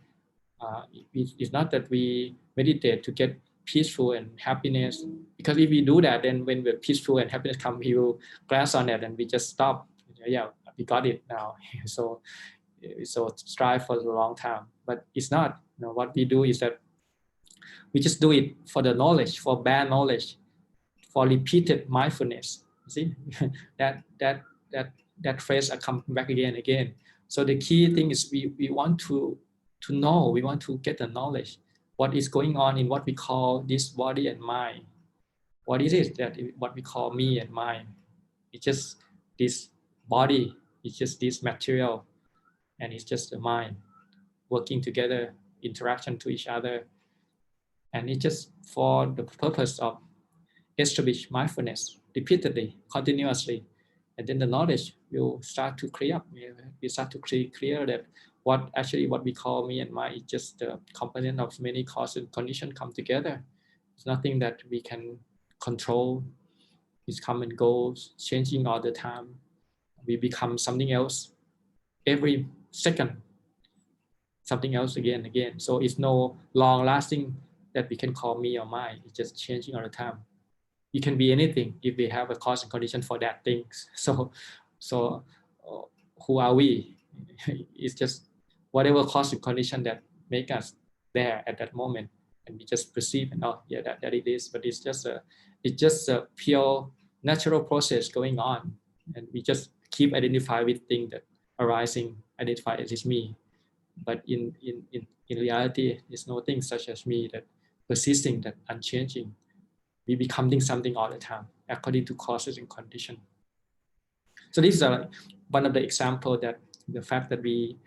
Speaker 2: it's not that we meditate to get peaceful and happiness, because if we do that, then when we're peaceful and happiness come, we will glance on it and we just stop. Yeah, we got it now. So strive for a long time, but it's not. What we do is that we just do it for the knowledge, for bad knowledge, for repeated mindfulness. See, that phrase come back again and again. So the key thing is we want to know, we want to get the knowledge, what is going on in what we call this body and mind. What is it that what we call me and mind? It's just this body, it's just this material, and it's just the mind working together, interaction to each other. And it's just for the purpose of establish mindfulness repeatedly, continuously. And then the knowledge will start to clear up. We start to clear that what we call me and mind is just the component of many causes and conditions come together. It's nothing that we can control. It's come and goes, changing all the time. We become something else every second, something else again and again. So it's no long lasting that we can call me or mine. It's just changing all the time. It can be anything if we have a cause and condition for that thing. So who are we? It's just whatever cause and condition that make us there at that moment, and we just perceive and that it is. But it's just a pure natural process going on, and we just keep identifying with things that arising, identify as is me. But in reality, there's no thing such as me that persisting, that unchanging. We becoming something all the time according to causes and condition. So this is one of the examples that the fact that we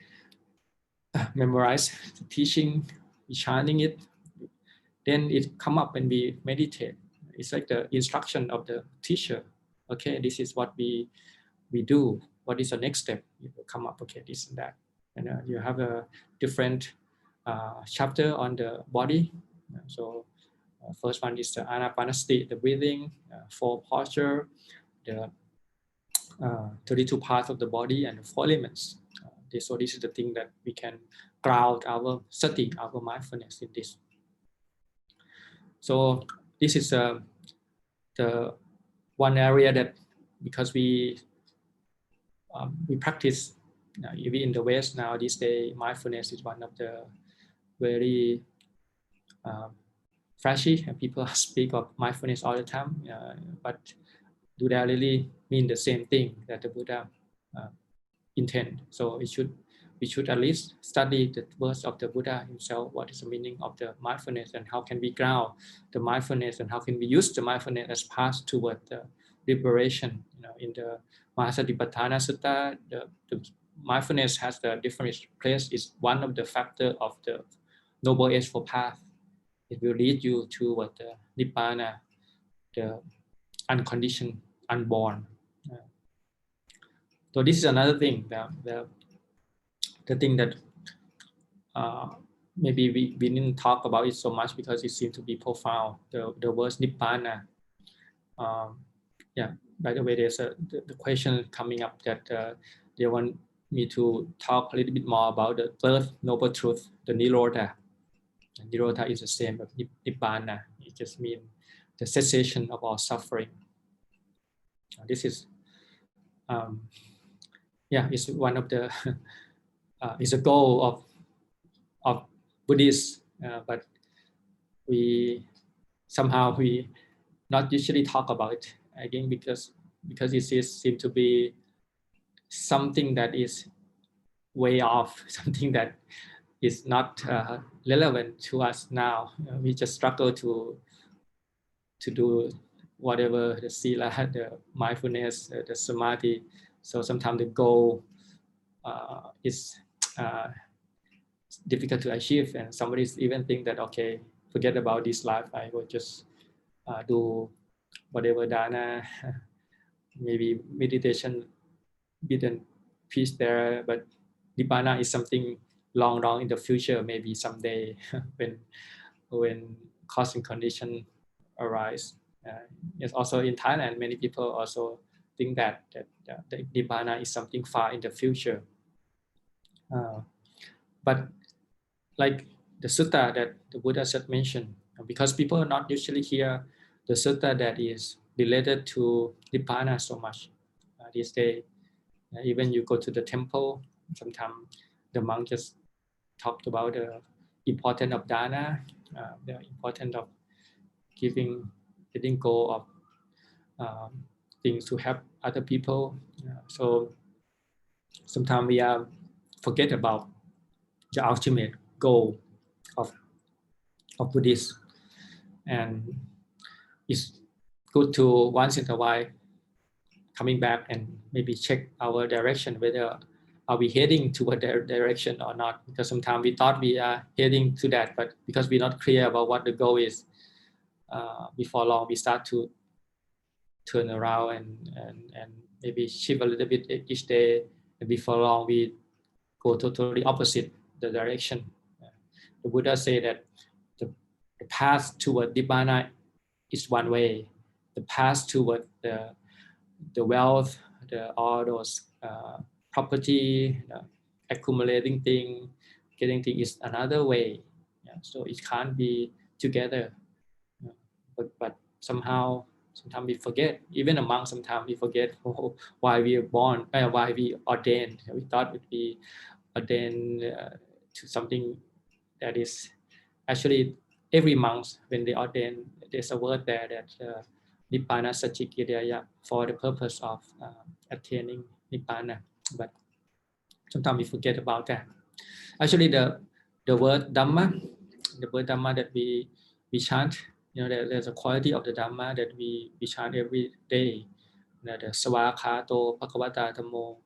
Speaker 2: memorize the teaching, we chanting it, then it come up when we meditate. It's like the instruction of the teacher. Okay, this is what we do. What is the next step? You will come up. Okay, this and that, and you have a different chapter on the body. So first one is the anapanasati, the breathing, 4 posture, the 32 parts of the body, and the 4 elements. So this is the thing that we can ground our sati, our mindfulness in this. So this is the one area that, because we practice even in the West now these days, mindfulness is one of the very flashy, and people speak of mindfulness all the time, but do they really mean the same thing that the Buddha intend? So we should at least study the words of the Buddha himself. What is the meaning of the mindfulness, and how can we ground the mindfulness, and how can we use the mindfulness as path toward the liberation? In the Mahasatipatthana Sutta, the mindfulness has the different place. It's one of the factors of the Noble Eightfold Path. It will lead you toward the Nibbana, the unconditioned, unborn. So this is another thing, the thing that maybe we didn't talk about it so much because it seems to be profound. The word Nibbana, yeah, by the way, there's the question coming up that they want me to talk a little bit more about the third noble truth, the Nirodha. And Nirodha is the same as Nibbana. It just means the cessation of all suffering. This is, it's one of the, it's a goal of Buddhists, but we not usually talk about it. I think because it seems to be something that is way off, something that is not relevant to us now. We just struggle to do whatever the sila, the mindfulness, the samadhi. So sometimes the goal is difficult to achieve, and somebody even think that, okay, forget about this life, I will just do whatever dana, maybe meditation, bit and peace there, but Nibbana is something long in the future, maybe someday when cause and condition arise. Yes, also in Thailand, many people also think that the Nibbana is something far in the future. But like the sutta that the Buddha just mentioned, because people not usually hear the sutta that is related to Nibbana so much these days. Even you go to the temple, sometimes the monk just talked about the importance of dana, the importance of letting go of things to help other people. So sometimes we forget about the ultimate goal of Buddhism, and it's good to once in a while coming back and maybe check our direction, whether are we heading toward that direction or not, because sometimes we thought we are heading to that, but because we're not clear about what the goal is, before long we start to turn around and maybe shift a little bit each day, and before long we go totally opposite the direction. The Buddha said that the path toward Nibbana is one way. The path toward the wealth, all those property, accumulating thing, getting thing is another way. So it can't be together. But somehow, sometimes we forget. Even among sometimes we forget why we are born, why we ordained. We thought we'd be ordained to something that is actually every month when they ordain, there's a word there that Nibbana Sachikiraya, for the purpose of attaining Nibbana. But sometimes we forget about that. Actually, the word Dhamma, that we chant, there's a quality of the Dhamma that we chant every day. The Svakhato, Bhagavata Dhammo,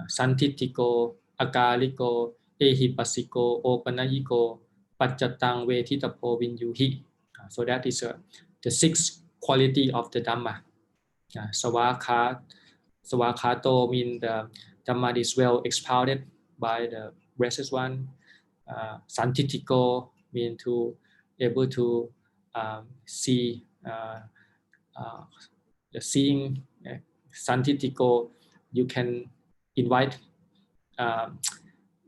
Speaker 2: Santitiko, Akaliko, Ehipasiko, Opanayiko, Pachatang Vetitapo Vinyuhi. So that is the sixth quality of the Dhamma. Svakhato means the Dhamma is well expounded by the blessed one. Santitiko means to able to see the seeing. Santitiko, you can invite,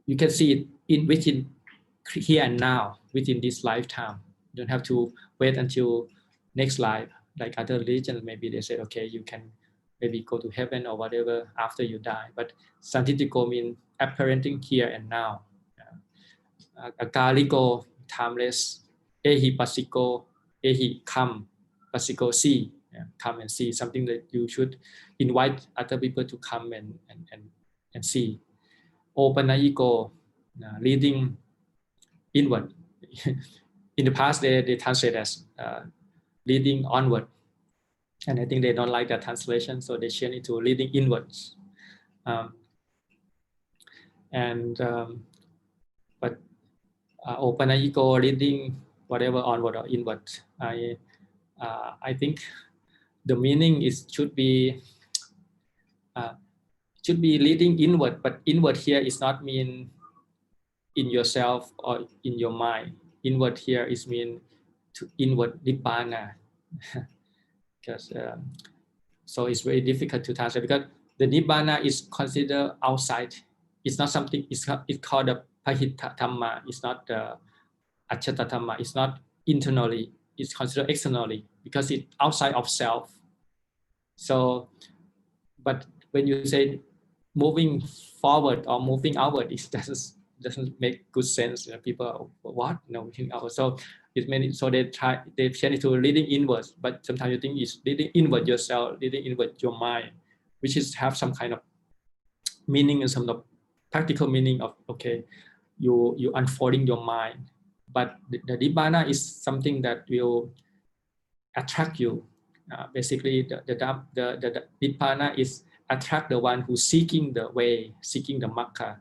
Speaker 2: you can see it within here and now, within this lifetime. You don't have to wait until next life, like other religions. Maybe they say, okay, you can maybe go to heaven or whatever after you die. But Santitiko means apparenting here and now. Akaliko, timeless. Ehi pasiko, ehi come. Pasiko, see. Come and see, something that you should invite other people to come and see. Opanayiko, leading inward. In the past, they translate as leading onward, and I think they don't like that translation, so they change it to leading inwards. But Opanayiko, leading whatever onward or inward. I think the meaning should be leading inward, but inward here is not mean in yourself or in your mind. Inward here is mean to inward Nibbana, because So it's very difficult to translate because the Nibbana is considered outside. It's not something, it's called the Pahita Dhamma. It's not the Achata Dhamma. It's not internally. It's considered externally because it's outside of self. So, but when you say moving forward or moving outward, it doesn't make good sense. People, what? No, moving outward. So it means, so they change it to leading inwards. But sometimes you think it's leading inward yourself, leading inward your mind, which is have some kind of meaning and some of practical meaning of, okay, you unfolding your mind. But the Nibbana is something that will attract you. Basically, the Nibbana is attract the one who's seeking the way, seeking the Magga.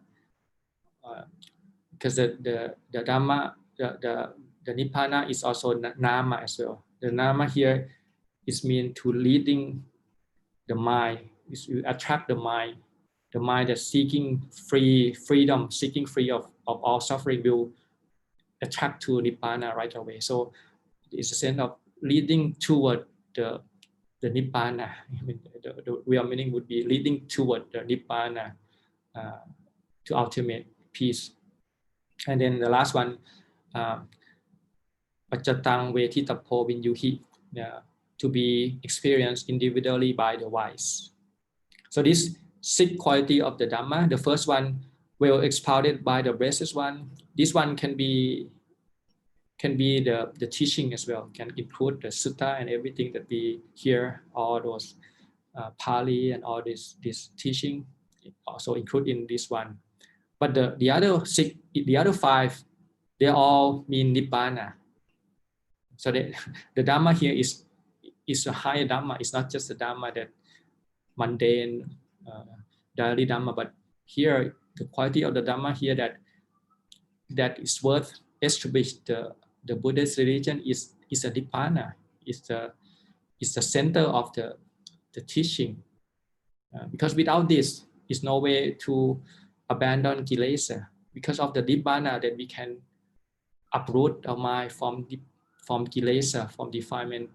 Speaker 2: Because the Dhamma, the Nibbana is also Nama as well. The Nama here is mean to leading the mind, is to attract the mind that's seeking freedom, seeking free of all suffering will attract to Nibbana right away. So it's a sense of leading toward the Nibbana. I mean, the real meaning would be leading toward the Nibbana, to ultimate peace. And then the last one, Pachatang Vetitapo Vinyuhi, to be experienced individually by the wise. So this 6 quality of the Dhamma, the first one well expounded by the blessed one. This one can be the teaching as well, can include the sutta and everything that we hear, all those Pali and all this teaching also include in this one. But the other 6, the other 5, they all mean Nibbana. So the Dhamma here is a higher Dhamma. It's not just the Dhamma that mundane, daily Dhamma, but here the quality of the Dhamma here that is worth establish the Buddhist religion is a Nibbana. It's the center of the teaching. Because without this, is no way to abandon kilesa. Because of the Nibbana, that we can uproot our mind from kilesa, from defilement,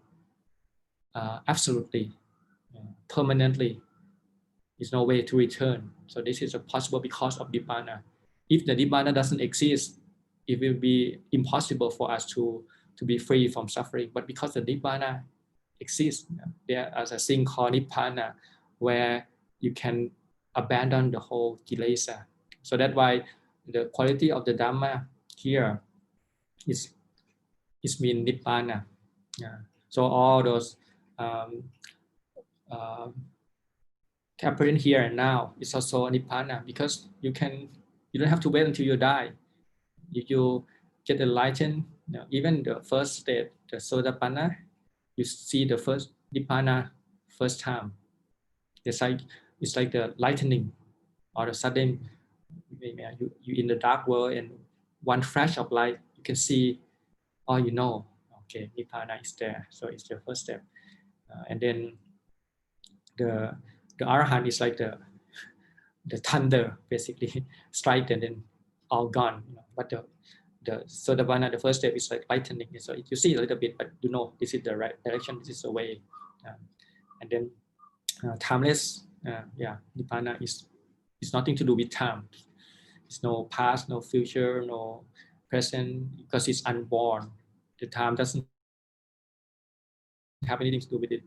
Speaker 2: absolutely, permanently. There's no way to return. So this is possible because of Nibbana. If the Nibbana doesn't exist, it will be impossible for us to be free from suffering. But because the Nibbana exists, there is a thing called Nibbana, where you can abandon the whole kilesa. So that's why the quality of the Dhamma here is mean Nibbana. So all those apparent here and now is also Nibbana, because you don't have to wait until you die. You get enlightened, even the first state, the Sotapanna, you see the first Nibbana first time. It's like the lightning or the sudden, you in the dark world, and one flash of light, you can see, oh, okay, Nibbana is there. So it's the first step. And then the Arahant is like the thunder, basically, strike and then all gone. But the Sotapanna, the first step is like lightning. So you see a little bit, but this is the right direction, this is the way. And then timeless, Nibbana is nothing to do with time. It's no past, no future, no present, because it's unborn. The time doesn't have anything to do with it.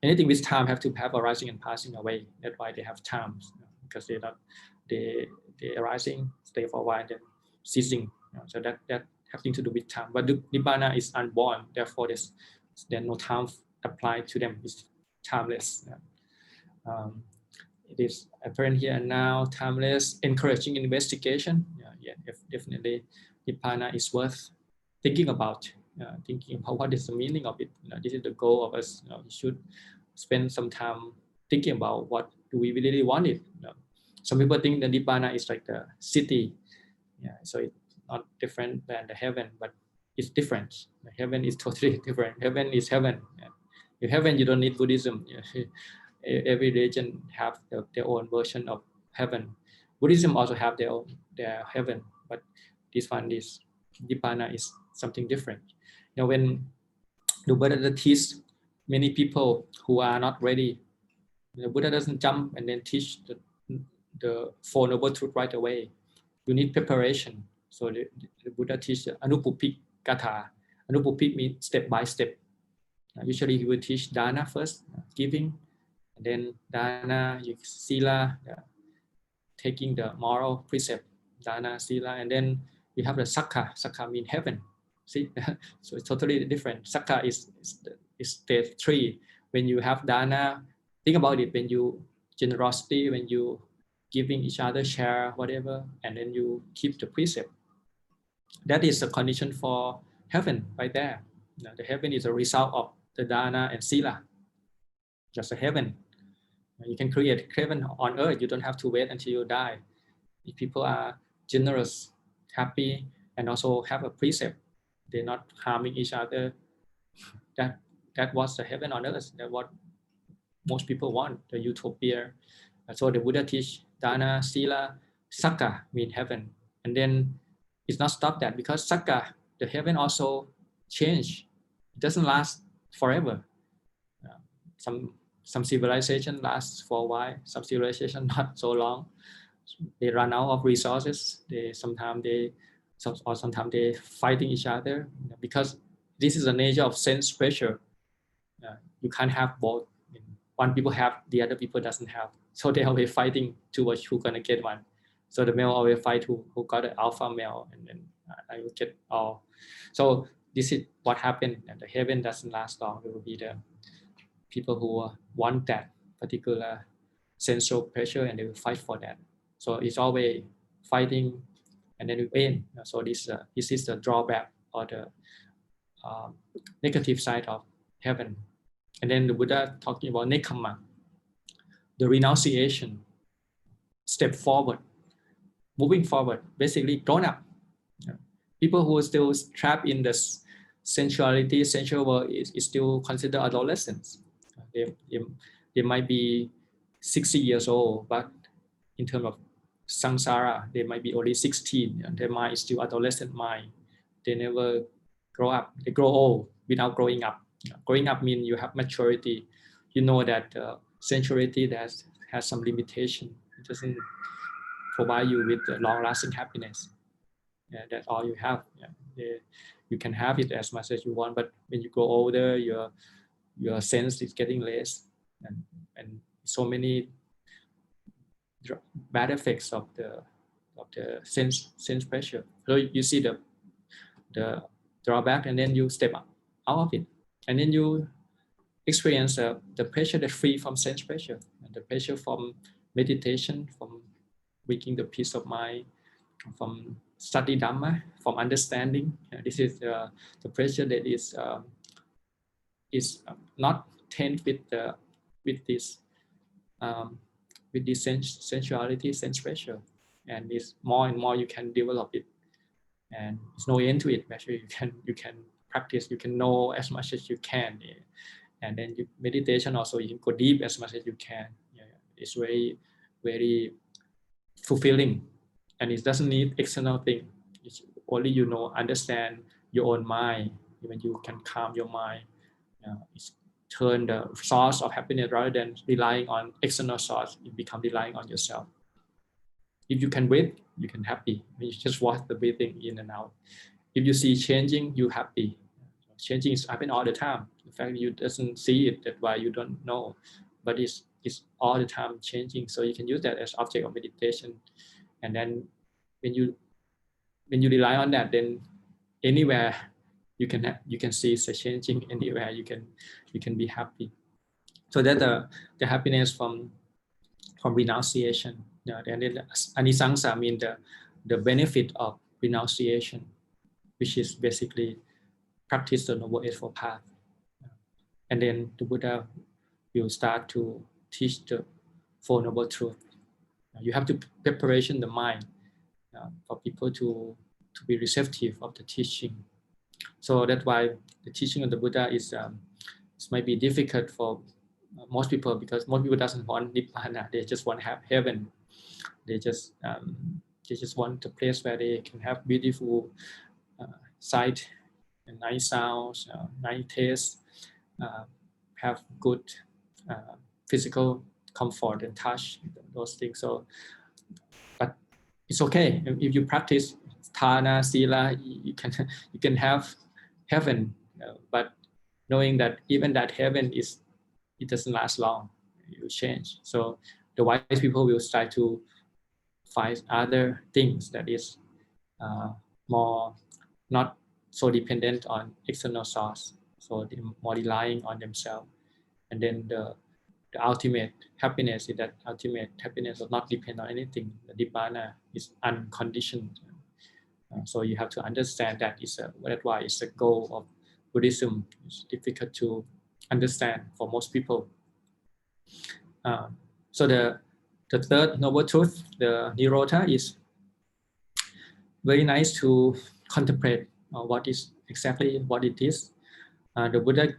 Speaker 2: Anything with time have to have arising and passing away. That's why they have times, because they arising, stay for a while, then ceasing. So that have things to do with time. But the Nibbana is unborn, therefore there's no time applied to them. It's timeless. It is apparent here and now, timeless, encouraging investigation. Definitely, Nibbana is worth thinking about. Thinking about what is the meaning of it. This is the goal of us. We should spend some time thinking about what do we really want it. Some people think the Nibbana is like the city. So it's not different than the heaven, but it's different. The heaven is totally different. Heaven is heaven. In heaven, you don't need Buddhism. Every religion have their own version of heaven. Buddhism also have their heaven, but this one is Nibbana is something different. When the Buddha teaches many people who are not ready The Buddha doesn't jump and then teach the Four Noble Truths right away. You need preparation. So the Buddha teaches Anupupik Katha. Anupupik means step by step. Usually he will teach dana first, giving, and then dana, sila, taking the moral precept, dana, sila, and then we have the sakha. Sakha means heaven. See, so it's totally different. Sakha is stage 3. When you have dana, think about it. When you generosity, when you giving each other, share whatever, and then you keep the precept. That is a condition for heaven right there. The heaven is a result of the dana and sila. Just a heaven. You can create heaven on earth. You don't have to wait until you die. If people are generous, happy, and also have a precept, they're not harming each other. That was the heaven on earth. That's what most people want, the utopia. So the Buddha teach dana, sila, sakha mean heaven. And then it's not stop that, because sakha, the heaven also change. It doesn't last forever. Some civilization lasts for a while. Some civilization not so long. They run out of resources. Sometimes they fighting each other, because this is the nature of sense pressure. You can't have both. One people have, the other people doesn't have. So they always fighting towards who's gonna get one. So the male always fight who got the alpha male, and then I will get all. So this is what happened, and the heaven doesn't last long. It will be the people who want that particular sensual pressure, and they will fight for that. So it's always fighting, and then we win. So this is the drawback, or the negative side of heaven. And then the Buddha talking about nekkhamma, the renunciation, step forward, moving forward, basically grown up. People who are still trapped in the sensuality, sensual world is still considered adolescents. They might be 60 years old, but in terms of samsara, they might be only 16, and their mind is still adolescent mind. They never grow up. They grow old without growing up. Growing up means you have maturity. You know that sensuality that has some limitation. It doesn't provide you with long-lasting happiness. That's all you have. You can have it as much as you want, but when you grow older, your sense is getting less, and so many bad effects of the sense pressure. So you see the drawback, and then you step out of it, and then you experience the pressure that's free from sense pressure, and the pressure from meditation, from waking the peace of mind, from study Dhamma, from understanding. This is the pressure that is not tainted with this sensuality, sense pressure, and it's more and more you can develop it, and there's no end to it. Actually, you can practice, you can know as much as you can, and then meditation also, you can go deep as much as you can. It's very, very fulfilling, and it doesn't need external thing. It's only understand your own mind. When you can calm your mind, it's turn the source of happiness, rather than relying on external source. You become relying on yourself. If you can breathe, you can happy. When you just watch the breathing in and out. If you see changing, you happy. Changing is happen all the time. In fact, you doesn't see it. That's why you don't know. But it's all the time changing. So you can use that as object of meditation. And then when you rely on that, then anywhere you can see it's changing. Anywhere you can be happy. So that the happiness from renunciation. And then anisangsa means the benefit of renunciation, which is basically practice the Noble Eightfold Path. And then the Buddha will start to teach the Four Noble Truths. You have to preparation the mind for people to be receptive of the teaching. So that's why the teaching of the Buddha is might be difficult for most people, because most people doesn't want Nibbana. They just want to have heaven. They just want a place where they can have beautiful sight and nice sounds, nice taste, have good physical comfort and touch, those things. So, but it's okay if you practice Thana, Sila, you can have heaven, but knowing that even that heaven it doesn't last long, you change. So the wise people will try to find other things that is more not so dependent on external source, so they're more relying on themselves, and then the ultimate happiness is that ultimate happiness does not depend on anything. The Nibbana is unconditioned. So you have to understand that that's why it's a goal of Buddhism. It's difficult to understand for most people. So the third noble truth, the Nirodha, is very nice to contemplate what is exactly what it is. The Buddha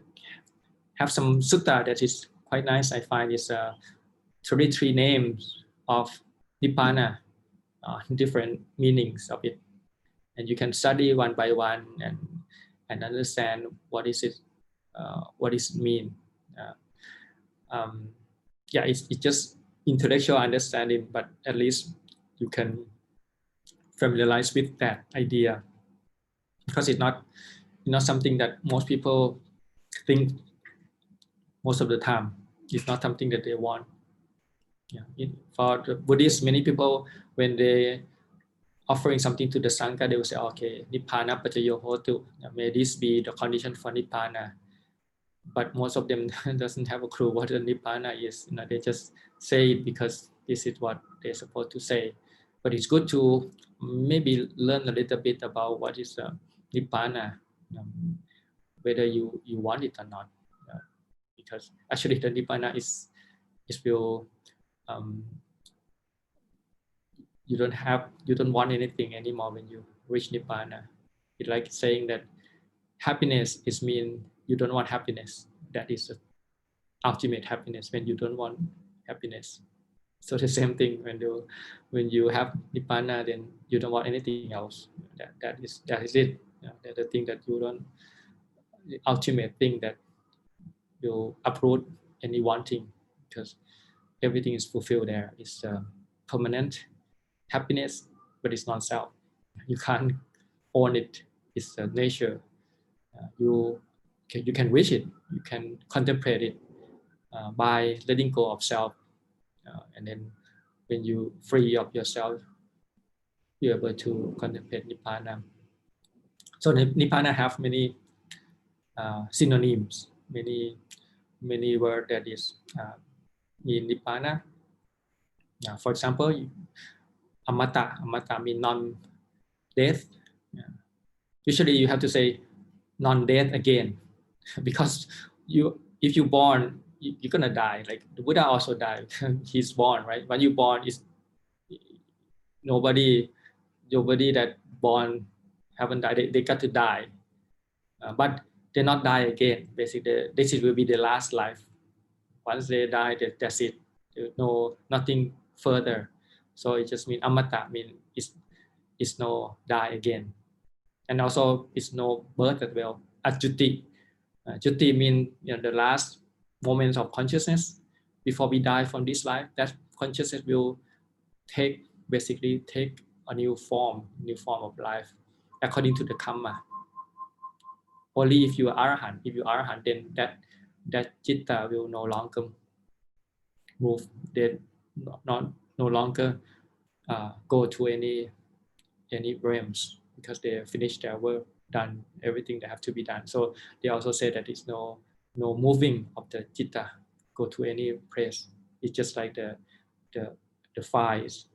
Speaker 2: have some sutta that is quite nice. I find is 33 names of Nibbana, different meanings of it, and you can study one by one and understand what is it mean. It's just intellectual understanding, but at least you can familiarize with that idea, because it's not something that most people think most of the time. It's not something that they want. For the Buddhists, many people, when they offering something to the Sangha, they will say, okay, Nibbana Pacayo Hotu, may this be the condition for Nibbana. But most of them doesn't have a clue what the Nibbana is. They just say it because this is what they're supposed to say. But it's good to maybe learn a little bit about what is Nibbana, whether you want it or not. Because actually the Nibbana is will you don't want anything anymore when you reach Nibbana. It's like saying that happiness is mean you don't want happiness. That is the ultimate happiness, when you don't want happiness. So the same thing, when you have Nibbana, then you don't want anything else. That is it. That's the thing that you don't, the ultimate thing that you uproot any wanting, because everything is fulfilled there. It's permanent happiness, but it's not self. You can't own it. It's nature. You can wish it. You can contemplate it by letting go of self, and then when you free of yourself, you're able to contemplate Nibbana. So Nibbana have many synonyms, many words that is mean Nibbana. For example, Amata means non-death. Usually you have to say non-death again, because if you born, you're gonna die. Like the Buddha also died. He's born, right? When you born, is nobody that born haven't died. They got to die, but they not die again. Basically, this will be the last life. Once they die, that's it. No, nothing further. So it just means amata means it's no die again, and also it's no birth as well. Ajuti, juti means the last moments of consciousness before we die from this life. That consciousness will basically take a new form of life according to the karma. Only if you are arahant, then that citta will no longer move. They no longer go to any realms, because they finished their work, done everything that have to be done. So they also say that it's no moving of the citta go to any place. It's just like the fire is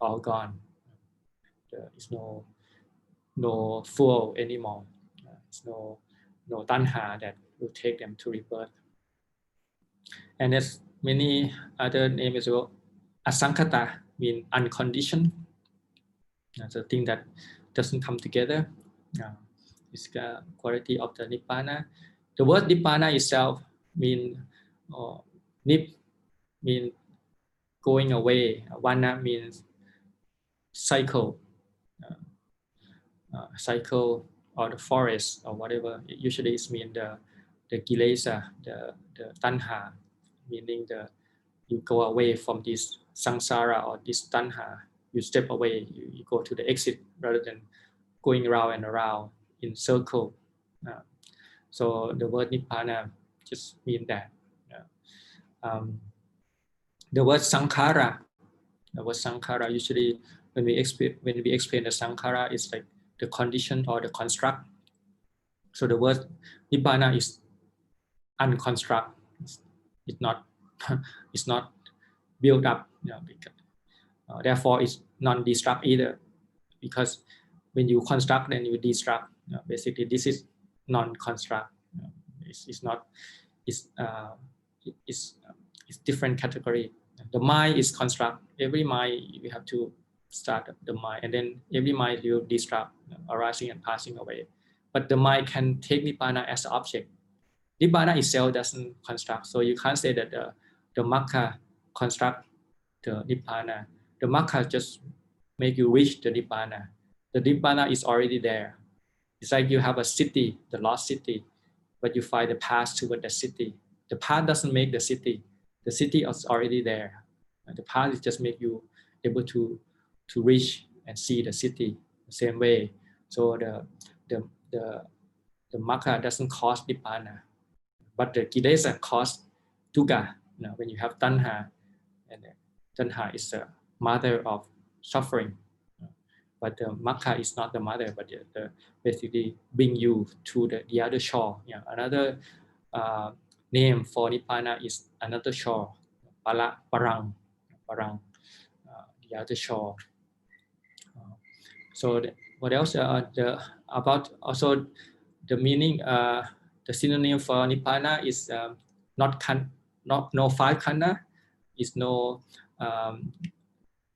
Speaker 2: all gone. It's no fuel anymore. It's no tanha that will take them to rebirth. And there's many other names as well. Asankata means unconditioned. That's a thing that doesn't come together. It's the quality of the Nibbana. The word Nibbana itself means nip means going away. Vana means cycle. Cycle or the forest or whatever. It usually means the kilesa, the tanha, meaning you go away from this samsara or this tanha. You step away, you go to the exit rather than going around and around in circle. So the word Nibbana just mean that. The word sankhara, usually when we explain the sankhara, it's like the condition or the construct. So the word Nibbana is unconstruct. It's not it's not built up. Because, therefore, it's non-destruct either. Because when you construct and you destruct, basically this is non-construct. It's not. It's different category. The mind is construct. Every mind we have to start the mind, and then every mind will destruct, arising and passing away. But the mind can take Nibbana as an object. Nibbana itself doesn't construct, so you can't say that the Magga construct the Nibbana. The Magga just make you reach the Nibbana. The Nibbana is already there. It's like you have a city, the lost city, but you find the path toward the city. The path doesn't make the city. The city is already there. The path is just make you able to reach and see the city the same way. So the Magga doesn't cause Nibbana, but the Kilesa cause dukkha. When you have tanha, and tanha is the mother of suffering. But the Magga is not the mother, but the basically bring you to the other shore. Another name for Nibbana is another shore, parang, the other shore. So what else? About also the meaning, the synonym for Nibbana is no five khanda. Is no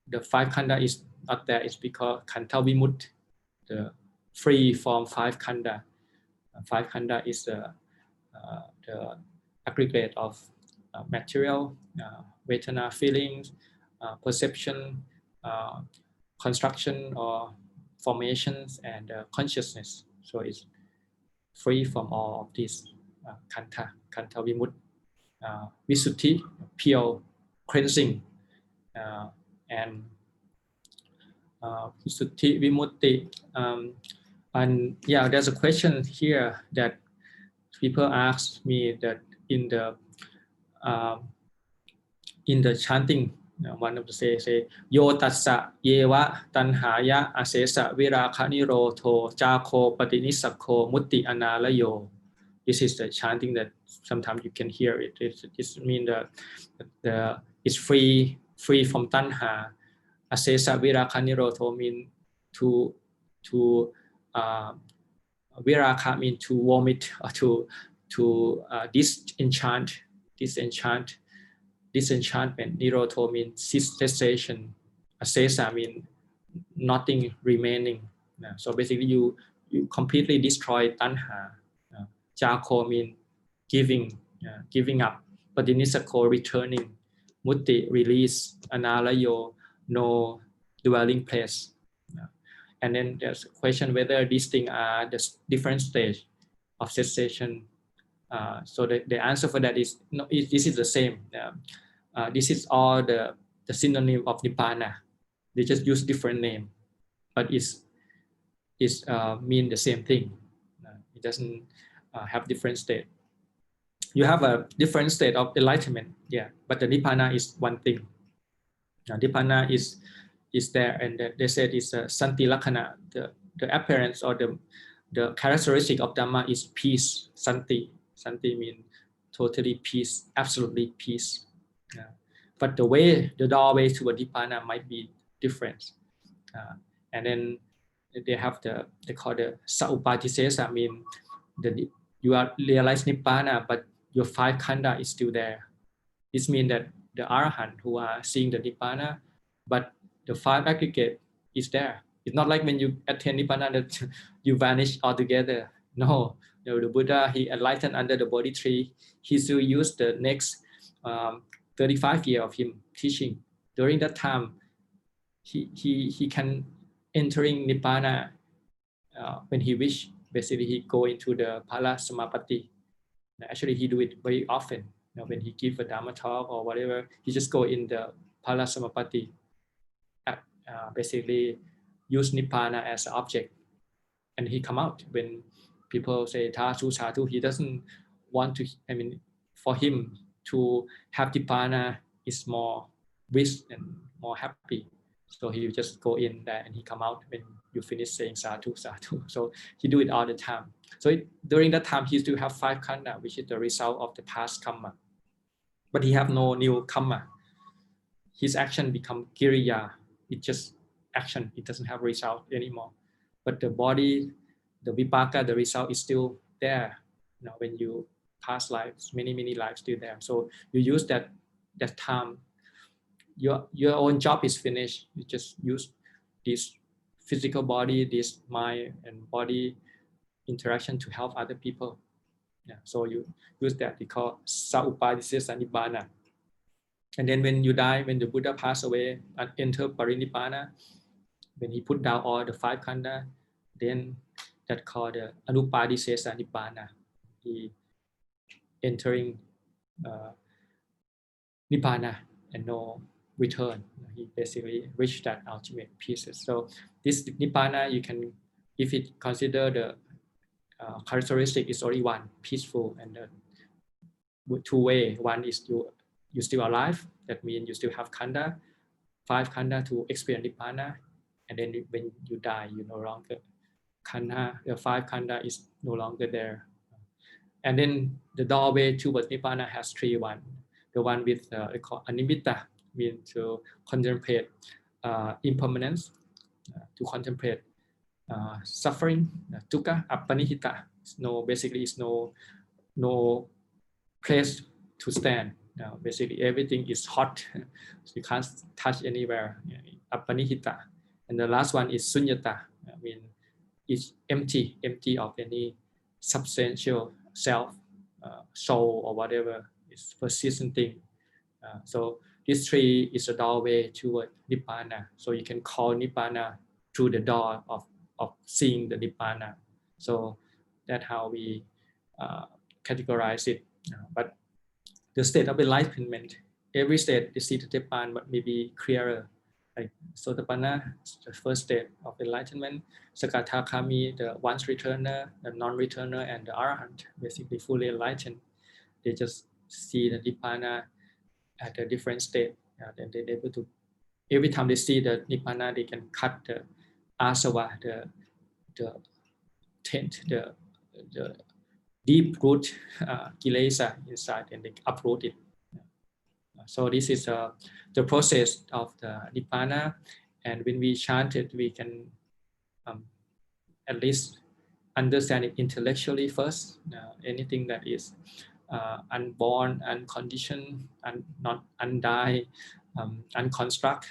Speaker 2: the five khanda is not there. It's because khanta vimut, the free from five khanda. Five khanda is the aggregate of material, vedana, feelings, perception, construction or formations, and consciousness. So it's free from all of these kanta vimut, visuddhi, pure cleansing, and visuddhi vimutti. And yeah, there's a question here that people ask me that in the chanting, one of the say yo tassa yeva tanhaya asesa virakha nirodho jako patinisakho mutti analayo. This is the chanting that sometimes you can hear it. It means the it's free from tanha. Asesa virakha nirodho mean to virakha mean to vomit or to disenchantment. Nirodho means cessation. Asesa means nothing remaining. So basically you completely destroy tanha. Jako means giving up. Patinisakho, returning. Mutti, release. Analayo, no dwelling place. And then there's a question whether these things are the different stage of cessation. So the answer for that is no. This is the same. This is all the synonym of Nibbana. They just use different name, but it's mean the same thing. It doesn't have different state. You have a different state of enlightenment, yeah, but the Nibbana is one thing. Nibbana is there, and they said it's a santi lakhana. The appearance or the characteristic of Dhamma is peace. Santi means totally peace, absolutely peace. But the doorway to a Nibbana might be different. And then they have they call the saupatisesa, mean you are realize Nibbana, but your five khanda is still there. This means that the Arahant who are seeing the Nibbana, but the five aggregate is there. It's not like when you attain Nibbana that you vanish altogether. No, the Buddha, he enlightened under the Bodhi tree. He still used the next 35 years of him teaching. During that time, he can entering Nibbana when he wish. Basically, he go into the Phala Samapatti. Actually, he do it very often. When he give a Dhamma talk or whatever, he just go in the Palasamapati, basically use Nibbana as an object, and he come out. When people say Tatu, Satu, he doesn't want to, for him to have Nibbana is more wish and more happy. So he just go in there and he come out when you finish saying Satu, Satu. So he do it all the time. So during that time, he still have 5 khanda, which is the result of the past karma. But he have no new karma. His action become kiriya. It's just action. It doesn't have result anymore. But the body, the vipaka, the result is still there. When you past lives, many lives still there. So you use that time. Your own job is finished. You just use this physical body, this mind and body interaction to help other people. So you use that. We call saupadisesa nibbana. And then when you die, when the Buddha passed away and enter parinibbana, when he put down all the 5 khanda, then that called the anupadisesa nibbana. He entering nibbana and no return. He basically reached that ultimate peace. So this nibbana, you can, if it consider the characteristic, is only one, peaceful, and two way. One is you still alive. That means you still have khanda, 5 khanda to experience nibbana, and then when you die, you no longer khanda. The 5 khanda is no longer there. And then the doorway towards nibbana has 3 one. The one with animitta, means to contemplate impermanence, to contemplate suffering, dukkha, appanihita. Basically, it's no place to stand. Basically, everything is hot. So you can't touch anywhere. Appanihita. And the last one is sunyata. It's empty of any substantial self, soul, or whatever is persistent thing. So these 3 is a doorway toward nibbana. So you can call nibbana through the door of seeing the nibbana. So that's how we categorize it. But the state of enlightenment, every state is see the nibbana, but maybe clearer. Like Sotapanna, the first state of enlightenment. Sakadagami, the once returner, the non-returner, and the Arahant, basically fully enlightened. They just see the Nibbana at a different state. Then they're able to, every time they see the Nibbana, they can cut the asava, the tent, the deep root kilesa inside, and they uproot it. So this is the process of the Nibbana, and when we chant it, we can at least understand it intellectually first. Anything that is unborn, unconditioned, not undied, unconstruct,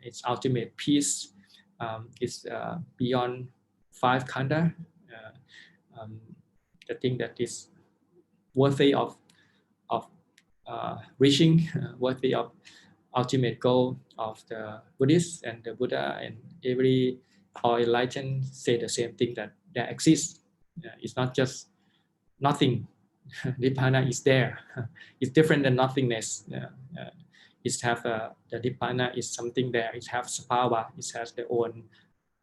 Speaker 2: its ultimate peace is beyond 5 khanda. The thing that is worthy of reaching, worthy of ultimate goal of the Buddhists and the Buddha, and every all enlightened say the same thing, that there exists. It's not just nothing. Nibbana is there. It's different than nothingness. It have the Nibbana is something there. It has sappava. It has their own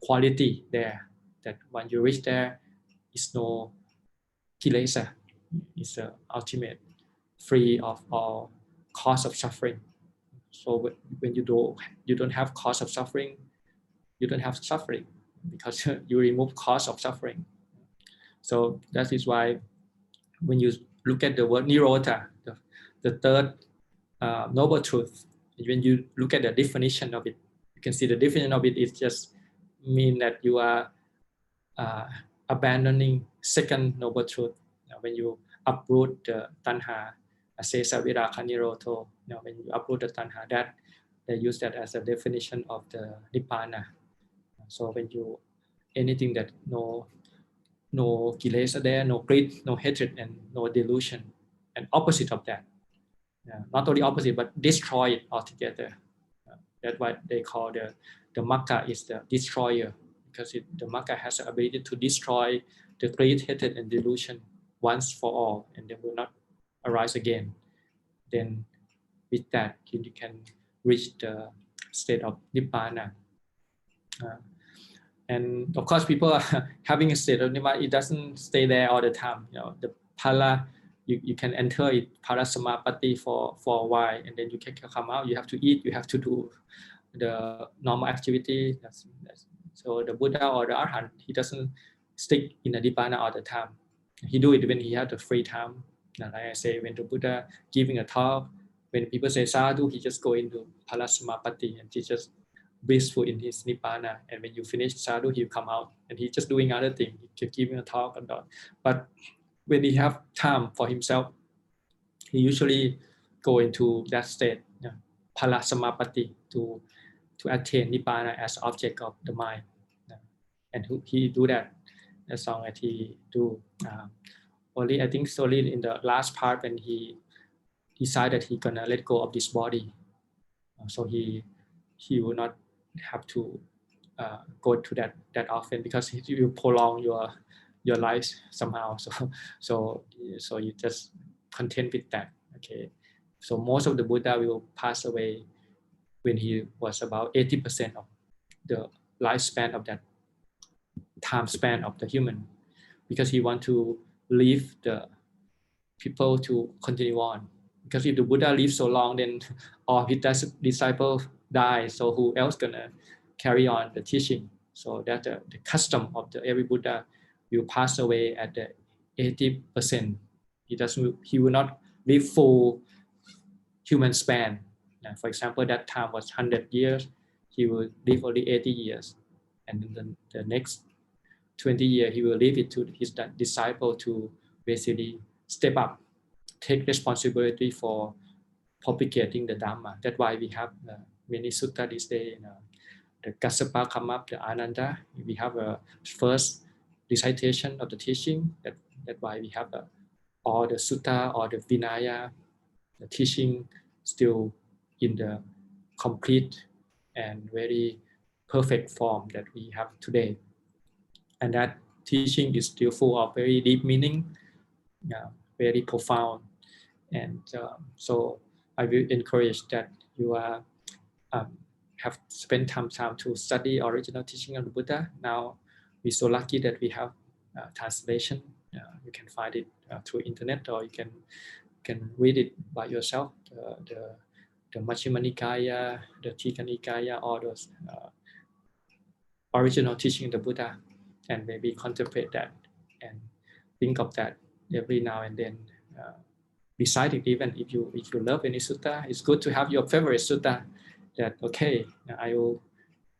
Speaker 2: quality there. That when you reach there, it's no kilesa. It's the ultimate, free of all cause of suffering. So when you don't have cause of suffering, you don't have suffering, because you remove cause of suffering. So that is why when you look at the word nirodha, the third noble truth, when you look at the definition of it, you can see the definition of it is just mean that you are abandoning second noble truth. When you uproot the tanha, asesa viraka nirodho, when you uproot the tanha, that they use that as a definition of the nibbana. So when you, anything that no kilesa there, no greed, no hatred, and no delusion, and opposite of that, not only opposite but destroy it altogether. That's why they call the Magga is the destroyer, because the Magga has the ability to destroy the greed, hatred, and delusion once for all, and they will not arise again. then with that you can reach the state of Nibbana. And of course, people are having a state of Nibbana. It doesn't stay there all the time. The Pala, you can enter it Parasamapati for a while, and then you can come out. You have to eat. You have to do the normal activity. So the Buddha or the Arhat, he doesn't stick in the Nibbana all the time. He do it when he has the free time. Like I say, when the Buddha giving a talk, when people say sadhu, he just go into Parasamapati and he just blissful in his Nibbana. And when you finish sadhu, he'll come out and he's just doing other things. He keep giving a talk and all. But when he have time for himself, he usually go into that state, Parasamapati, to attain Nibbana as object of the mind. And he do that as long as he do. Only I think solely in the last part when he decided he gonna let go of this body. So he will not have to go to that often, because it will prolong your life somehow. So you just content with that. Okay. So most of the Buddha will pass away when he was about 80% of the lifespan of that time span of the human, because he want to leave the people to continue on. Because if the Buddha lives so long, then all his disciples die. So who else gonna carry on the teaching? So that the custom of every Buddha will pass away at the 80%. He will not live full human span. For example, that time was 100 years. He will live only 80 years. And then the next 20 years, he will leave it to his disciple to basically step up, take responsibility for propagating the Dhamma. That's why we have many sutta these days. The Kassapa come up, the Ananda. We have a first recitation of the teaching. That's why we have all the sutta or the Vinaya, the teaching still in the complete and very perfect form that we have today. And that teaching is still full of very deep meaning, very profound. And so I will encourage that you have spent time to study original teaching of the Buddha. Now we're so lucky that we have translation. You can find it through internet, or you can read it by yourself. The Majjhima Nikaya, the Tika Nikaya, all those original teaching of the Buddha, and maybe contemplate that and think of that every now and then. Beside it, even if you love any sutta, it's good to have your favorite sutta. That okay, I will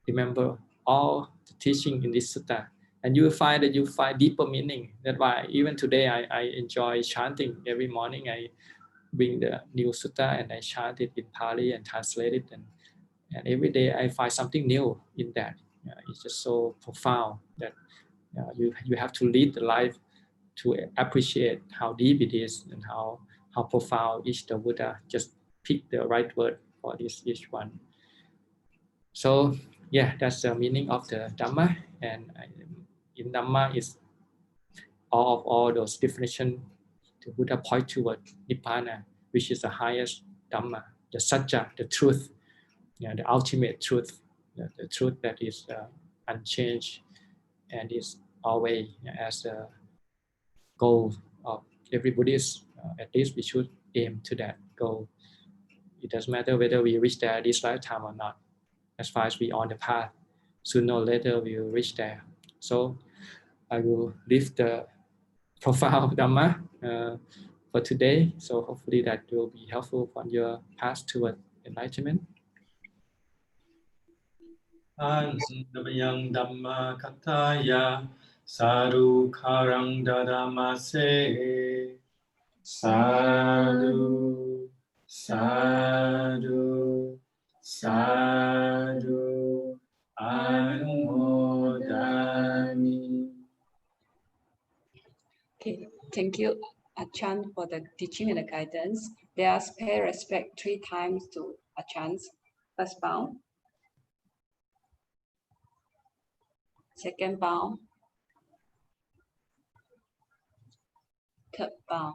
Speaker 2: remember all the teaching in this sutta, and you will find that you find deeper meaning. That's why even today I enjoy chanting every morning. I bring the new sutta and I chant it in Pali and translate it, and every day I find something new in that. It's just so profound that you have to lead the life to appreciate how deep it is and how profound each the Buddha just pick the right word for each one. So yeah, that's the meaning of the Dhamma. And in Dhamma is all those definitions. The Buddha point toward Nibbana, which is the highest Dhamma, the Satya, the truth, the ultimate truth, the truth that is unchanged and is always as a goal of every Buddhist. At least we should aim to that goal. It doesn't matter whether we reach there this lifetime or not. As far as we are on the path, sooner or later we will reach there. So I will leave the profound Dhamma for today. So hopefully that will be helpful on your path toward enlightenment.
Speaker 3: Anandamyang Dhamma Kataya Sadhu Karang Dadamase Sadhu Sadhu Sadhu Anumodami.
Speaker 1: Okay, thank you, Ajahn, for the teaching and the guidance. There are pay respect 3 times to Ajahn. First bow. Second bow. Third bow.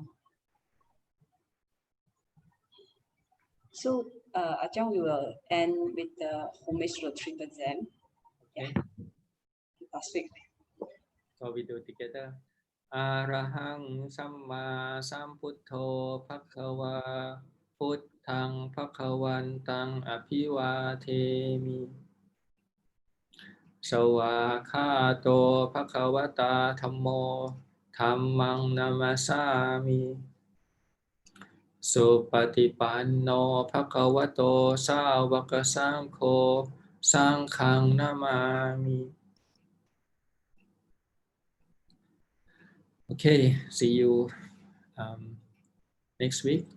Speaker 1: So Ajahn, we will end with the homage to the triple Zen.
Speaker 2: Okay.
Speaker 1: Last week.
Speaker 2: So we do together. Arahang Samma Sambuddho Bhagava Buddhang Bhagavantang Abhivatemi Sawakhato Bhagavata Dhammo Dhammang Namasami Supatipanno Bhagavato Sāvaka Sangho Sanghang Namami. Okay, see you next week.